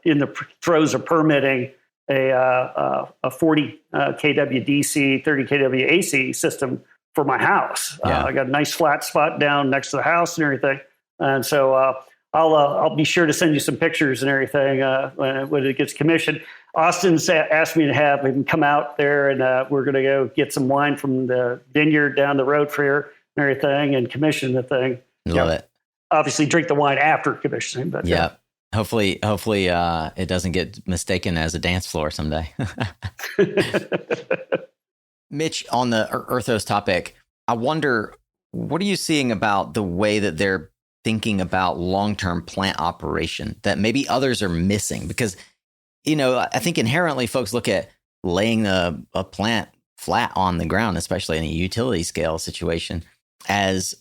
in the throes of permitting a 40 kW DC, 30 kW AC system for my house. I got a nice flat spot down next to the house and everything. And so I'll be sure to send you some pictures and everything when it gets commissioned. Austin's asked me to have him come out there, and we're going to go get some wine from the vineyard down the road for here and everything, and commission the thing. Love it. Obviously, drink the wine after commissioning, but hopefully, it doesn't get mistaken as a dance floor someday. Mitch, on the Earthos topic, I wonder, what are you seeing about the way that they're thinking about long-term plant operation that maybe others are missing? Because, I think inherently folks look at laying a plant flat on the ground, especially in a utility scale situation, as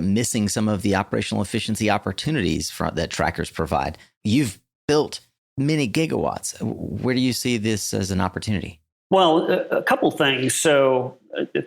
missing some of the operational efficiency opportunities that trackers provide. You've built many gigawatts. Where do you see this as an opportunity? Well, a couple things. So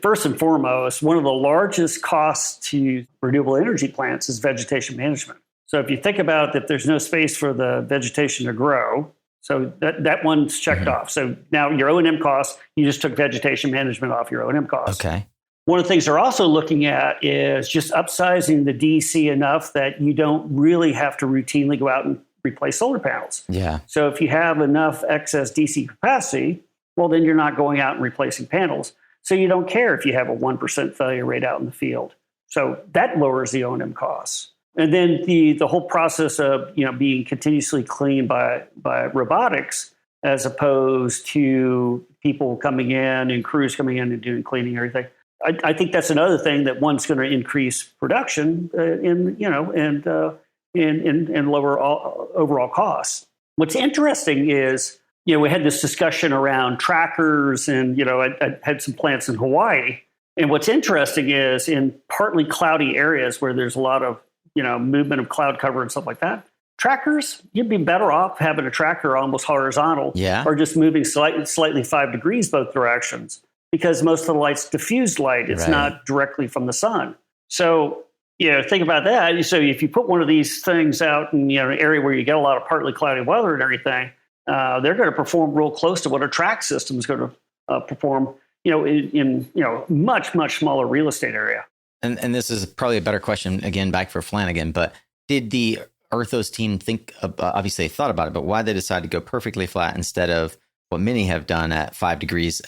first and foremost, one of the largest costs to renewable energy plants is vegetation management. So if you think about that, there's no space for the vegetation to grow. So that one's checked off. So now your O&M costs, you just took vegetation management off your O&M costs. Okay. One of the things they're also looking at is just upsizing the DC enough that you don't really have to routinely go out and replace solar panels. Yeah. So if you have enough excess DC capacity, well, then you're not going out and replacing panels. So you don't care if you have a 1% failure rate out in the field. So that lowers the O&M costs. And then the whole process of being continuously cleaned by robotics, as opposed to people coming in and crews coming in and doing cleaning and everything. I think that's another thing that one's going to increase production and lower overall costs. What's interesting is, we had this discussion around trackers, and I had some plants in Hawaii. And what's interesting is in partly cloudy areas where there's a lot of movement of cloud cover and stuff like that, trackers, you'd be better off having a tracker almost horizontal, or just moving slightly 5 degrees both directions, because most of the light's diffused light. It's not directly from the sun. So, think about that. So if you put one of these things out in an area where you get a lot of partly cloudy weather and everything, they're going to perform real close to what a track system is going to perform, in much, much smaller real estate area. And this is probably a better question, again, back for Flanagan, but did the Earthos team obviously they thought about it, but why they decided to go perfectly flat instead of what many have done at 5 degrees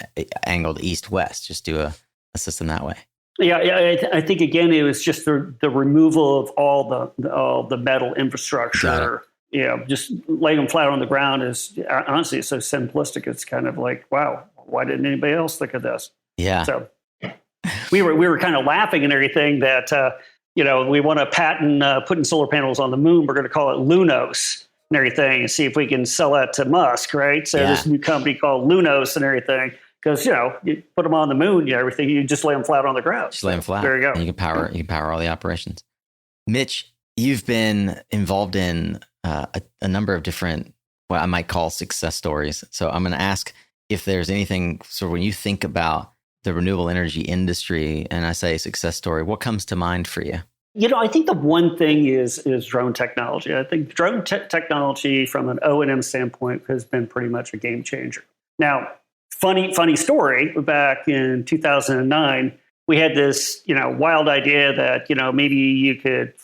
angled east-west, just do a system that way? Yeah, I think, again, it was just the removal of all the metal infrastructure. Just laying them flat on the ground is, honestly, it's so simplistic. It's kind of like, wow, why didn't anybody else think of this? Yeah. So we were kind of laughing and everything that, we want to patent putting solar panels on the moon. We're going to call it Lunos and everything, and see if we can sell that to Musk, right? So this new company called Lunos and everything, because, you put them on the moon, everything, you just lay them flat on the ground. Just lay them flat. There you go. And you can power all the operations. Mitch, you've been involved in a number of different, what I might call success stories. So I'm going to ask if there's anything, so when you think about the renewable energy industry and I say success story, what comes to mind for you? I think the one thing is drone technology. I think drone technology from an O&M standpoint has been pretty much a game changer. Now, funny story, back in 2009, we had this, wild idea that, maybe you could,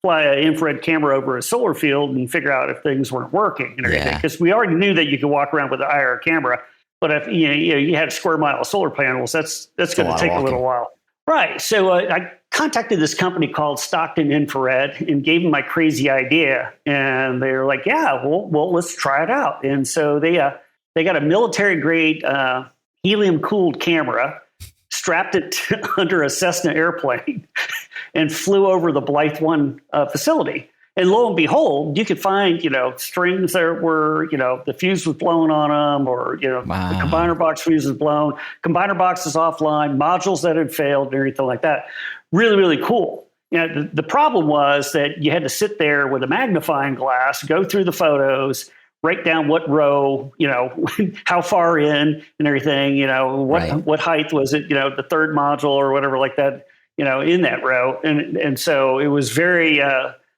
fly an infrared camera over a solar field and figure out if things weren't working and everything. Because we already knew that you could walk around with an IR camera, but if you had a square mile of solar panels, that's going to take a little while. Right. So I contacted this company called Stockton Infrared and gave them my crazy idea. And they were like, yeah, well, let's try it out. And so they got a military grade helium cooled camera, strapped it under a Cessna airplane and flew over the Blythe 1 facility. And lo and behold, you could find, strings that were, the fuse was blown on them, or, the combiner box fuse was blown, combiner box is offline, modules that had failed, and everything like that. Really, really cool. The problem was that you had to sit there with a magnifying glass, go through the photos, write down what row, how far in and everything, what height was it, the third module or whatever like that, in that row. And so it was very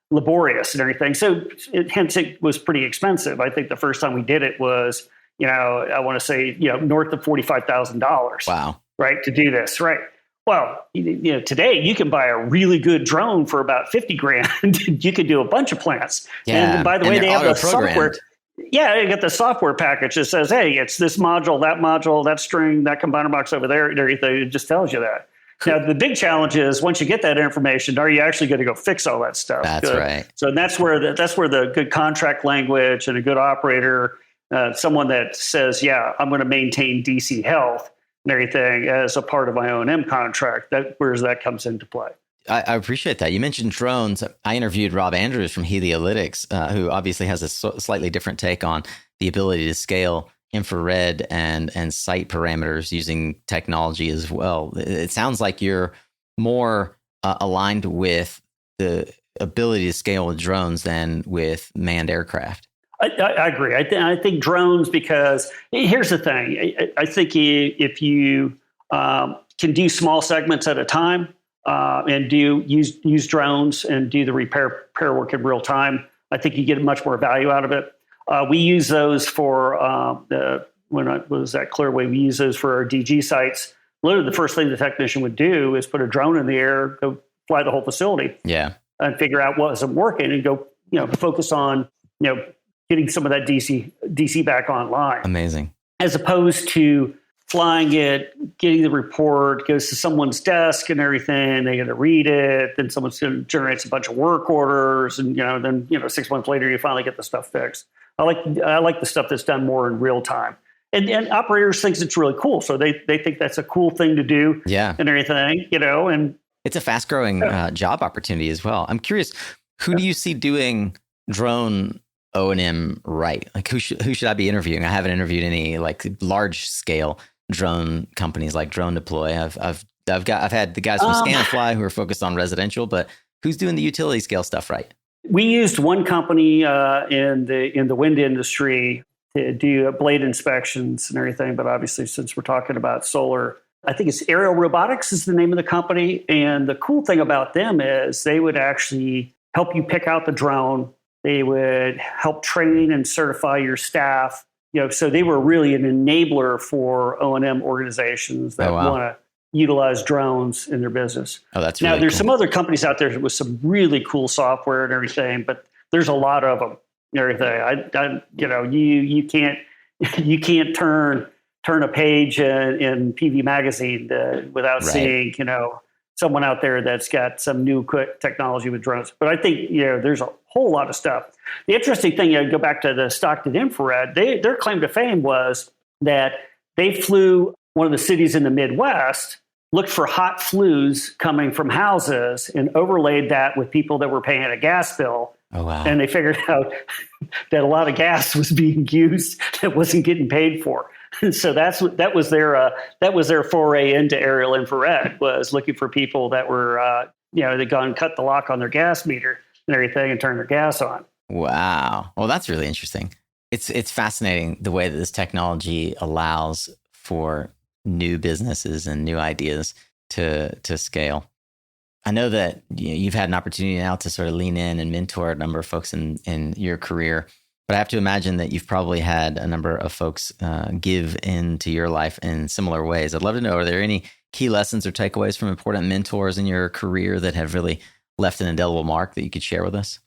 laborious and everything. So hence it was pretty expensive. I think the first time we did it was, I want to say, north of $45,000. Wow. Right. To do this. Right. Well, today you can buy a really good drone for about $50,000. You could do a bunch of plants. Yeah. And by the way, they have the software. Yeah, you get the software package that says, hey, it's this module, that string, that combiner box over there, and everything. It just tells you that. Now, the big challenge is once you get that information, are you actually going to go fix all that stuff? That's right. So that's where the good contract language and a good operator, someone that says, yeah, I'm going to maintain DC health and everything as a part of my O&M contract. Where that comes into play. I appreciate that. You mentioned drones. I interviewed Rob Andrews from Heliolytics, who obviously has a slightly different take on the ability to scale infrared and site parameters using technology as well. It sounds like you're more aligned with the ability to scale with drones than with manned aircraft. I agree. I think drones, because here's the thing. I think if you can do small segments at a time, and use drones and do the repair work in real time, I think you get much more value out of it. We use those for when I was at Clearway, we use those for our DG sites. Literally, the first thing the technician would do is put a drone in the air, go fly the whole facility, and figure out what isn't working, and go focus on getting some of that DC back online. Amazing. As opposed to flying it, getting the report, goes to someone's desk and everything. They got to read it. Then someone's going to generate a bunch of work orders, and then 6 months later you finally get the stuff fixed. I like the stuff that's done more in real time. And operators think it's really cool, so they think that's a cool thing to do. Yeah, and everything, and it's a fast growing job opportunity as well. I'm curious, who do you see doing drone O&M right? Like who should I be interviewing? I haven't interviewed any like large scale drone companies like Drone Deploy. I've had the guys from Scanifly who are focused on residential, but who's doing the utility scale stuff right? We used one company in the wind industry to do blade inspections and everything, but obviously since we're talking about solar, I think it's Aerial Robotics is the name of the company. And the cool thing about them is they would actually help you pick out the drone. They would help train and certify your staff. So they were really an enabler for O&M organizations that want to utilize drones in their business. Oh, that's really now. There's cool. Some other companies out there with some really cool software and everything, but there's a lot of them. And everything. You can't turn a page in PV Magazine without seeing someone out there that's got some new technology with drones. But I think there's a whole lot of stuff. The interesting thing, go back to the Stockton Infrared. Their claim to fame was that they flew one of the cities in the Midwest, looked for hot flues coming from houses, and overlaid that with people that were paying a gas bill. Oh, wow. And they figured out that a lot of gas was being used that wasn't getting paid for. And so that was their foray into aerial infrared, was looking for people that were they'd gone and cut the lock on their gas meter and everything and turn their gas on. Wow. Well, that's really interesting. It's fascinating the way that this technology allows for new businesses and new ideas to scale. I know that you've had an opportunity now to sort of lean in and mentor a number of folks in your career, but I have to imagine that you've probably had a number of folks give into your life in similar ways. I'd love to know, are there any key lessons or takeaways from important mentors in your career that have really left an indelible mark that you could share with us?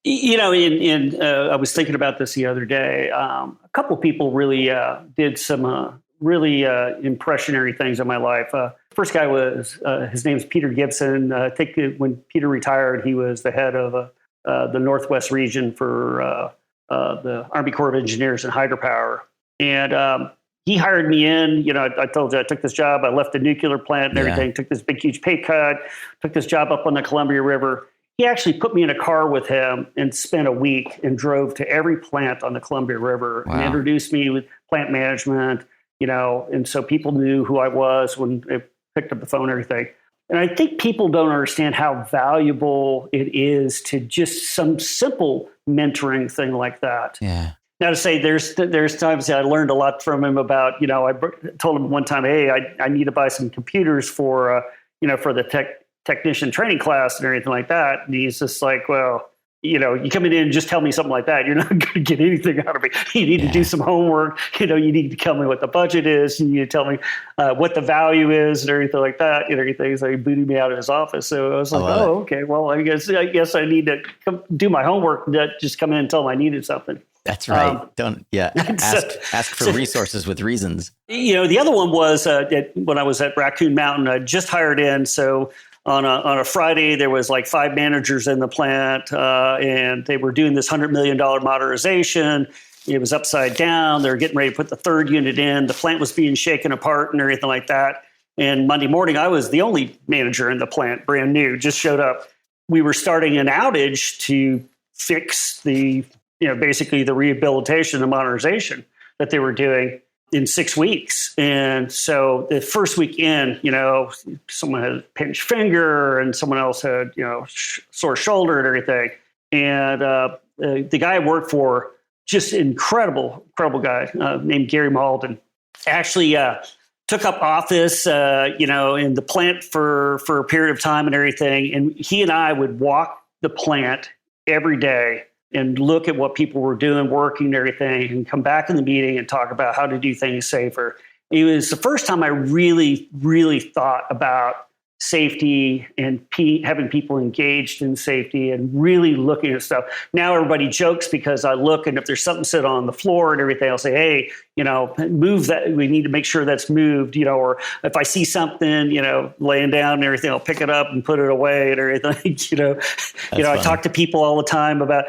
I was thinking about this the other day. A couple of people really did some really impressionary things in my life. First guy was, his name's Peter Gibson. I think when Peter retired, he was the head of the Northwest region for the Army Corps of Engineers and hydropower. And he hired me in. I told you I took this job. I left the nuclear plant and everything, took this big, huge pay cut, took this job up on the Columbia River. He actually put me in a car with him and spent a week and drove to every plant on the Columbia River and introduced me with plant management, and so people knew who I was when they picked up the phone and everything. And I think people don't understand how valuable it is to just some simple mentoring thing like that. Yeah. Now to say there's times that I learned a lot from him about, I told him one time, hey, I need to buy some computers for the technician training class and everything like that. And he's just like, well, you come in and just tell me something like that, you're not going to get anything out of me. You need to do some homework. You need to tell me what the budget is. You need to tell me what the value is and everything like that. And everything. So he booted me out of his office. So I was like, okay, well, I guess I need to do my homework. Not just come in and tell them I needed something. That's right. Ask for resources with reasons. The other one was when I was at Raccoon Mountain, I just hired in. So on a Friday, there was like 5 managers in the plant, and they were doing this $100 million modernization. It was upside down. They were getting ready to put the 3rd unit in. The plant was being shaken apart and everything like that. And Monday morning, I was the only manager in the plant, brand new, just showed up. We were starting an outage to fix basically the rehabilitation and modernization that they were doing in 6 weeks. And so the first week in, someone had a pinched finger and someone else had, sore shoulder and everything. And the guy I worked for, just incredible guy named Gary Malden, actually took up office, in the plant for a period of time and everything. And he and I would walk the plant every day and look at what people were doing, working and everything, and come back in the meeting and talk about how to do things safer. It was the first time I really, really thought about safety and having people engaged in safety and really looking at stuff. Now everybody jokes because I look, and if there's something sit on the floor and everything, I'll say, hey, move that. We need to make sure that's moved, or if I see something, laying down and everything, I'll pick it up and put it away and everything. I talk to people all the time about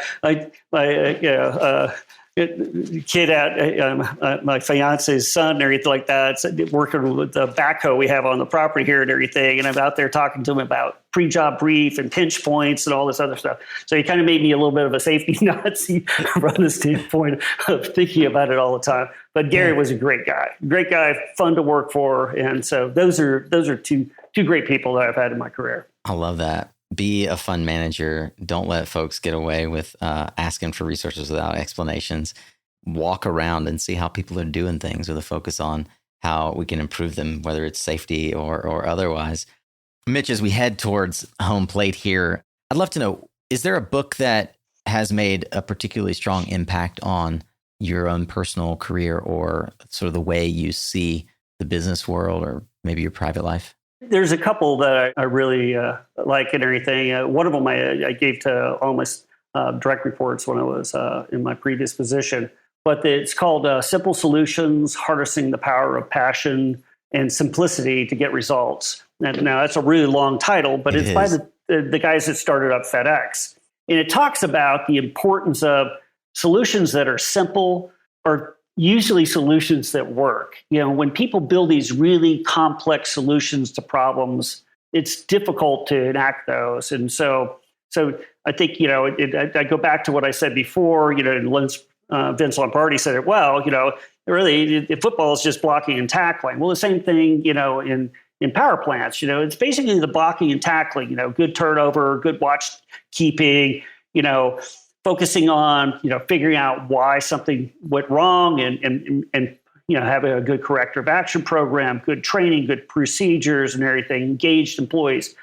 kid at my fiance's son and everything like that, working with the backhoe we have on the property here and everything. And I'm out there talking to him about pre-job brief and pinch points and all this other stuff. So he kind of made me a little bit of a safety Nazi from the standpoint of thinking about it all the time. But Gary was a great guy, fun to work for. And so those are two great people that I've had in my career. I love that. Be a fund manager. Don't let folks get away with asking for resources without explanations. Walk around and see how people are doing things with a focus on how we can improve them, whether it's safety or otherwise. Mitch, as we head towards home plate here, I'd love to know, is there a book that has made a particularly strong impact on your own personal career or sort of the way you see the business world or maybe your private life? There's a couple that I really like and everything. One of them I gave to all my direct reports when I was in my previous position. But it's called Simple Solutions, Harnessing the Power of Passion and Simplicity to Get Results. Now, that's a really long title, but it's by the guys that started up FedEx. And it talks about the importance of solutions that are simple or usually solutions that work. When people build these really complex solutions to problems, it's difficult to enact those. And so I think, I go back to what I said before, Vince Lombardi said it well, really football is just blocking and tackling. Well, the same thing, in power plants, it's basically the blocking and tackling, good turnover, good watch keeping, focusing on, figuring out why something went wrong and having a good corrective action program, good training, good procedures and everything, engaged employees.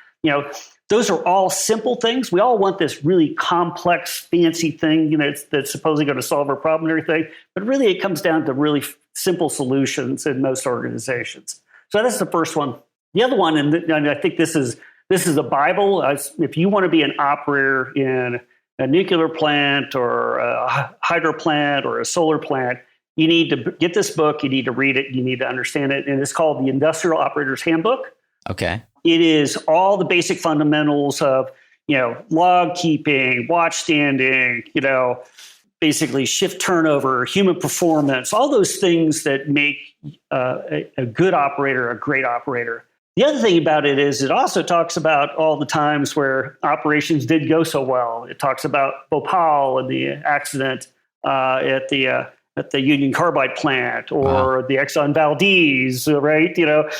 Those are all simple things. We all want this really complex, fancy thing, that's supposedly going to solve our problem and everything. But really, it comes down to really simple solutions in most organizations. So that's the first one. The other one, and I think this is a Bible. If you want to be an operator in a nuclear plant or a hydro plant or a solar plant, you need to get this book. You need to read it. You need to understand it. And it's called the Industrial Operator's Handbook. Okay. It is all the basic fundamentals of, log keeping, watch standing, basically shift turnover, human performance, all those things that make a good operator a great operator. The other thing about it is it also talks about all the times where operations did go so well. It talks about Bhopal and the accident at the Union Carbide plant or the Exxon Valdez, right?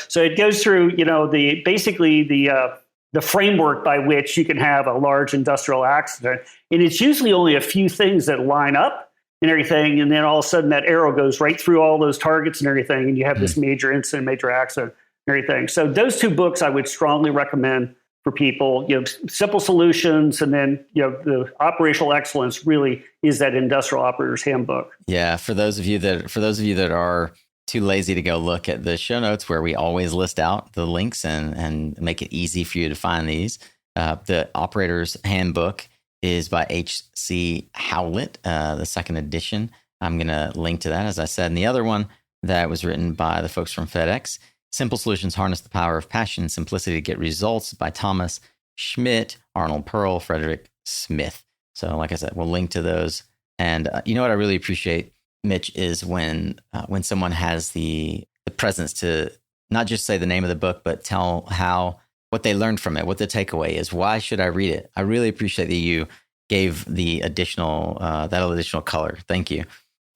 So it goes through, the framework by which you can have a large industrial accident. And it's usually only a few things that line up and everything. And then all of a sudden that arrow goes right through all those targets and everything. And you have this major incident, major accident and everything. So those two books I would strongly recommend for people, simple solutions, and then, the operational excellence really is that Industrial Operator's Handbook. Yeah. For those of you that are too lazy to go look at the show notes where we always list out the links and make it easy for you to find these, the Operator's Handbook is by H.C. Howlett, the second edition. I'm going to link to that, as I said. And the other one that was written by the folks from FedEx, Simple Solutions, Harness the Power of Passion, Simplicity to Get Results by Thomas Schmidt, Arnold Pearl, Frederick Smith. So like I said, we'll link to those. And you know what I really appreciate, Mitch, is when someone has the presence to not just say the name of the book, but tell what they learned from it, what the takeaway is. Why should I read it? I really appreciate that you gave the additional color. Thank you.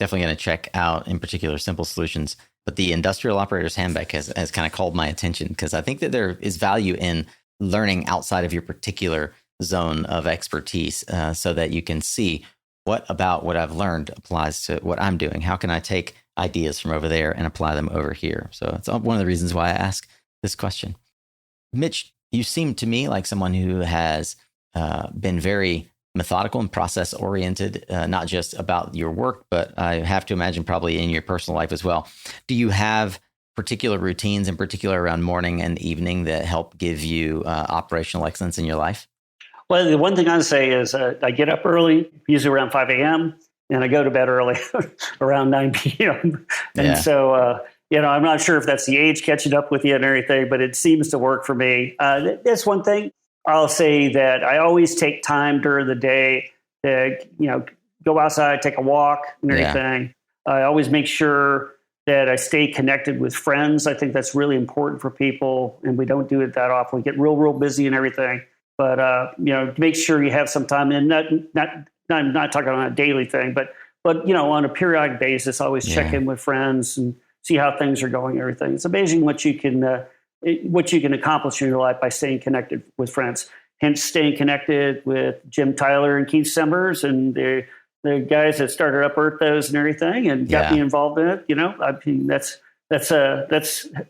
Definitely going to check out, in particular, Simple Solutions. But the Industrial Operator's Handbook has kind of called my attention because I think that there is value in learning outside of your particular zone of expertise so that you can see what about what I've learned applies to what I'm doing. How can I take ideas from over there and apply them over here? So it's one of the reasons why I ask this question. Mitch, you seem to me like someone who has been very methodical and process oriented, not just about your work, but I have to imagine probably in your personal life as well. Do you have particular routines, in particular around morning and evening, that help give you operational excellence in your life? Well, the one thing I say is I get up early, usually around 5 a.m., and I go to bed early around 9 p.m. And so, I'm not sure if that's the age catching up with you and everything, but it seems to work for me. That's one thing. I'll say that I always take time during the day to, go outside, take a walk and everything. I always make sure that I stay connected with friends. I think that's really important for people, and we don't do it that often. We get real busy and everything. But, make sure you have some time, and I'm not talking on a daily thing, but on a periodic basis, always check in with friends and see how things are going and everything. It's amazing what you can accomplish in your life by staying connected with friends. Hence, staying connected with Jim Tyler and Keith Simbers and the guys that started up Earthos and everything and got me involved in it. I mean, that's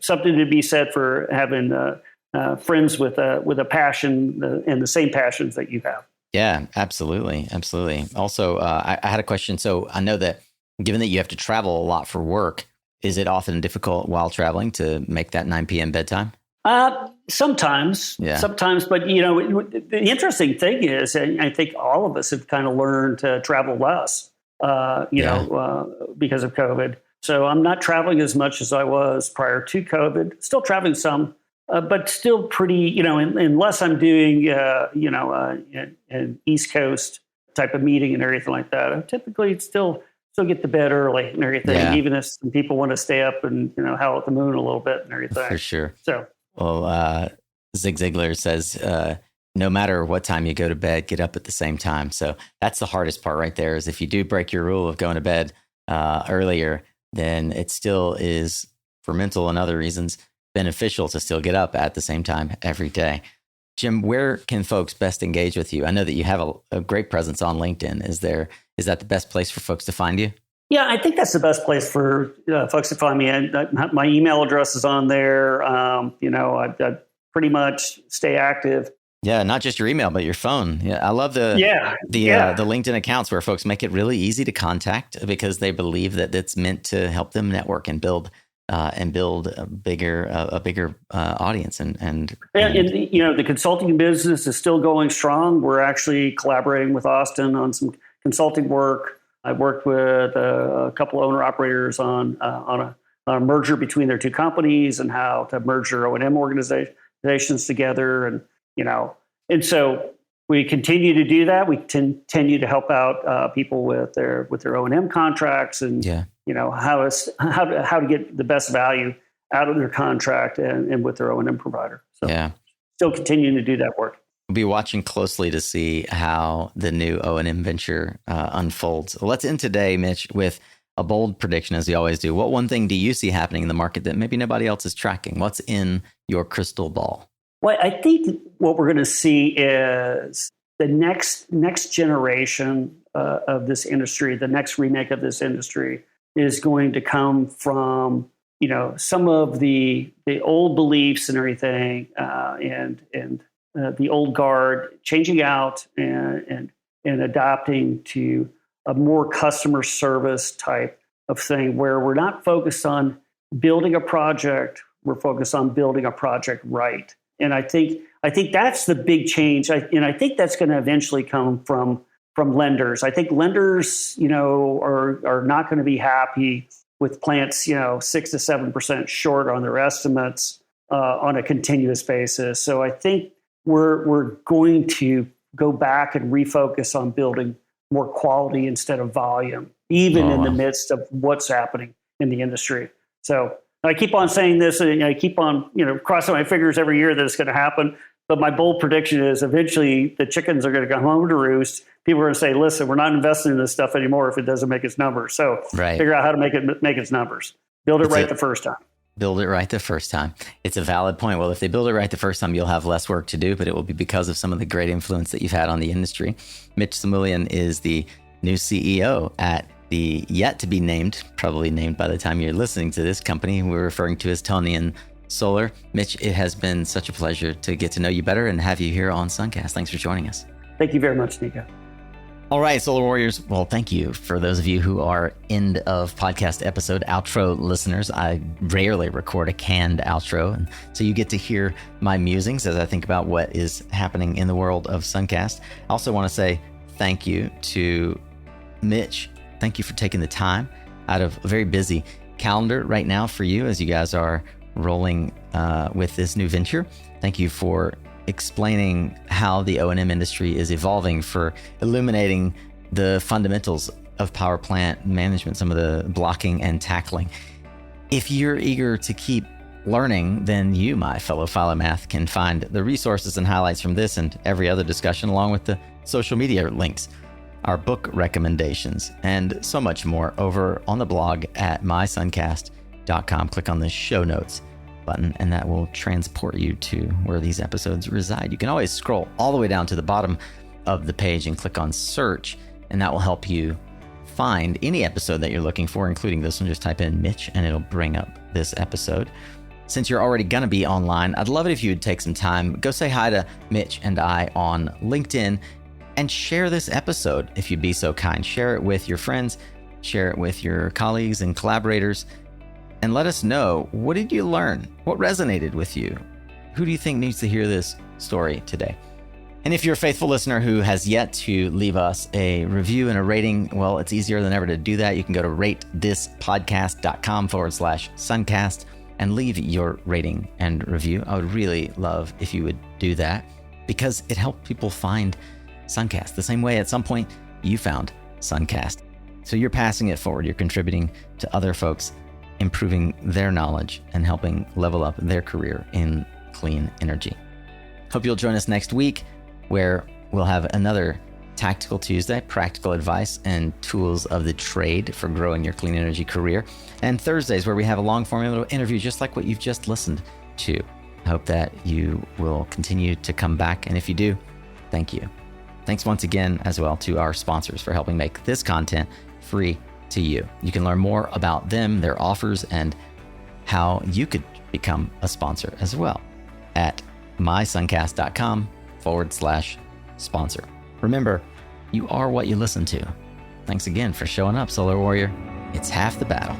something to be said for having friends with a passion and the same passions that you have. Yeah, absolutely. Also, I had a question. So I know that given that you have to travel a lot for work, is it often difficult while traveling to make that 9 p.m. bedtime? Sometimes, but the interesting thing is, I think all of us have kind of learned to travel less, because of COVID. So I'm not traveling as much as I was prior to COVID. Still traveling some, but still pretty, unless I'm doing, an East Coast type of meeting and everything like that. I typically still get to bed early and everything, even if some people want to stay up and, howl at the moon a little bit and everything. For sure. So, well, Zig Ziglar says, no matter what time you go to bed, get up at the same time. So that's the hardest part right there, is if you do break your rule of going to bed earlier, then it still is, for mental and other reasons, beneficial to still get up at the same time every day. Jim, where can folks best engage with you? I know that you have a great presence on LinkedIn. Is that the best place for folks to find you? Yeah, I think that's the best place for folks to find me. My email address is on there. I pretty much stay active. Yeah, not just your email, but your phone. Yeah, I love the LinkedIn accounts where folks make it really easy to contact because they believe that it's meant to help them network and build a bigger audience. And the consulting business is still going strong. We're actually collaborating with Austin on some consulting work. I've worked with a couple owner operators on a merger between their two companies and how to merge their O&M organizations together. And so we continue to do that. We continue to help out people with their O&M contracts and how to get the best value out of their contract and with their O&M provider. So still continuing to do that work. We'll be watching closely to see how the new O&M venture unfolds. Let's end today, Mitch, with a bold prediction, as we always do. What one thing do you see happening in the market that maybe nobody else is tracking? What's in your crystal ball? Well, I think what we're going to see is the next generation of this industry, the next remake of this industry, is going to come from some of the old beliefs and everything, and the old guard changing out and adopting to a more customer service type of thing, where we're not focused on building a project, we're focused on building a project right. And I think that's the big change. And I think that's going to eventually come from lenders. I think lenders, are not going to be happy with plants, 6 to 7% short on their estimates on a continuous basis. So I think we're going to go back and refocus on building more quality instead of volume, even in the midst of what's happening in the industry. So I keep on saying this, and I keep on, crossing my fingers every year that it's going to happen. But my bold prediction is eventually the chickens are going to come home to roost. People are going to say, listen, we're not investing in this stuff anymore if it doesn't make its numbers. So figure out how to make its numbers. Build it right the first time. Build it right the first time. It's a valid point. Well, if they build it right the first time, you'll have less work to do, but it will be because of some of the great influence that you've had on the industry. Mitch Samuelian is the new CEO at the yet to be named, probably named by the time you're listening to this company we're referring to as Tonian Solar. Mitch, it has been such a pleasure to get to know you better and have you here on SunCast. Thanks for joining us. Thank you very much, Nico. All right, Solar Warriors. Well, thank you for those of you who are end of podcast episode outro listeners. I rarely record a canned outro, and so you get to hear my musings as I think about what is happening in the world of SunCast. I also want to say thank you to Mitch. Thank you for taking the time out of a very busy calendar right now for you as you guys are rolling with this new venture. Thank you for explaining how the O&M industry is evolving, for illuminating the fundamentals of power plant management, some of the blocking and tackling. If you're eager to keep learning, then you, my fellow Philomath, can find the resources and highlights from this and every other discussion, along with the social media links, our book recommendations, and so much more over on the blog at mysuncast.com. Click on the show notes button, and that will transport you to where these episodes reside. You can always scroll all the way down to the bottom of the page and click on search, and that will help you find any episode that you're looking for, including this one. Just type in Mitch and it'll bring up this episode. Since you're already going to be online, I'd love it if you would take some time, go say hi to Mitch and I on LinkedIn, and share this episode if you'd be so kind. Share it with your friends, share it with your colleagues and collaborators, and let us know, what did you learn? What resonated with you? Who do you think needs to hear this story today? And if you're a faithful listener who has yet to leave us a review and a rating, well, it's easier than ever to do that. You can go to ratethispodcast.com/SunCast and leave your rating and review. I would really love if you would do that, because it helped people find SunCast the same way at some point you found SunCast. So you're passing it forward. You're contributing to other folks, improving their knowledge and helping level up their career in clean energy. Hope you'll join us next week, where we'll have another Tactical Tuesday, practical advice and tools of the trade for growing your clean energy career. And Thursdays, where we have a long form interview just like what you've just listened to. I hope that you will continue to come back. And if you do, thank you. Thanks once again as well to our sponsors for helping make this content free to you. You can learn more about them, their offers, and how you could become a sponsor as well at mysuncast.com/sponsor. Remember, you are what you listen to. Thanks again for showing up, Solar Warrior. It's half the battle.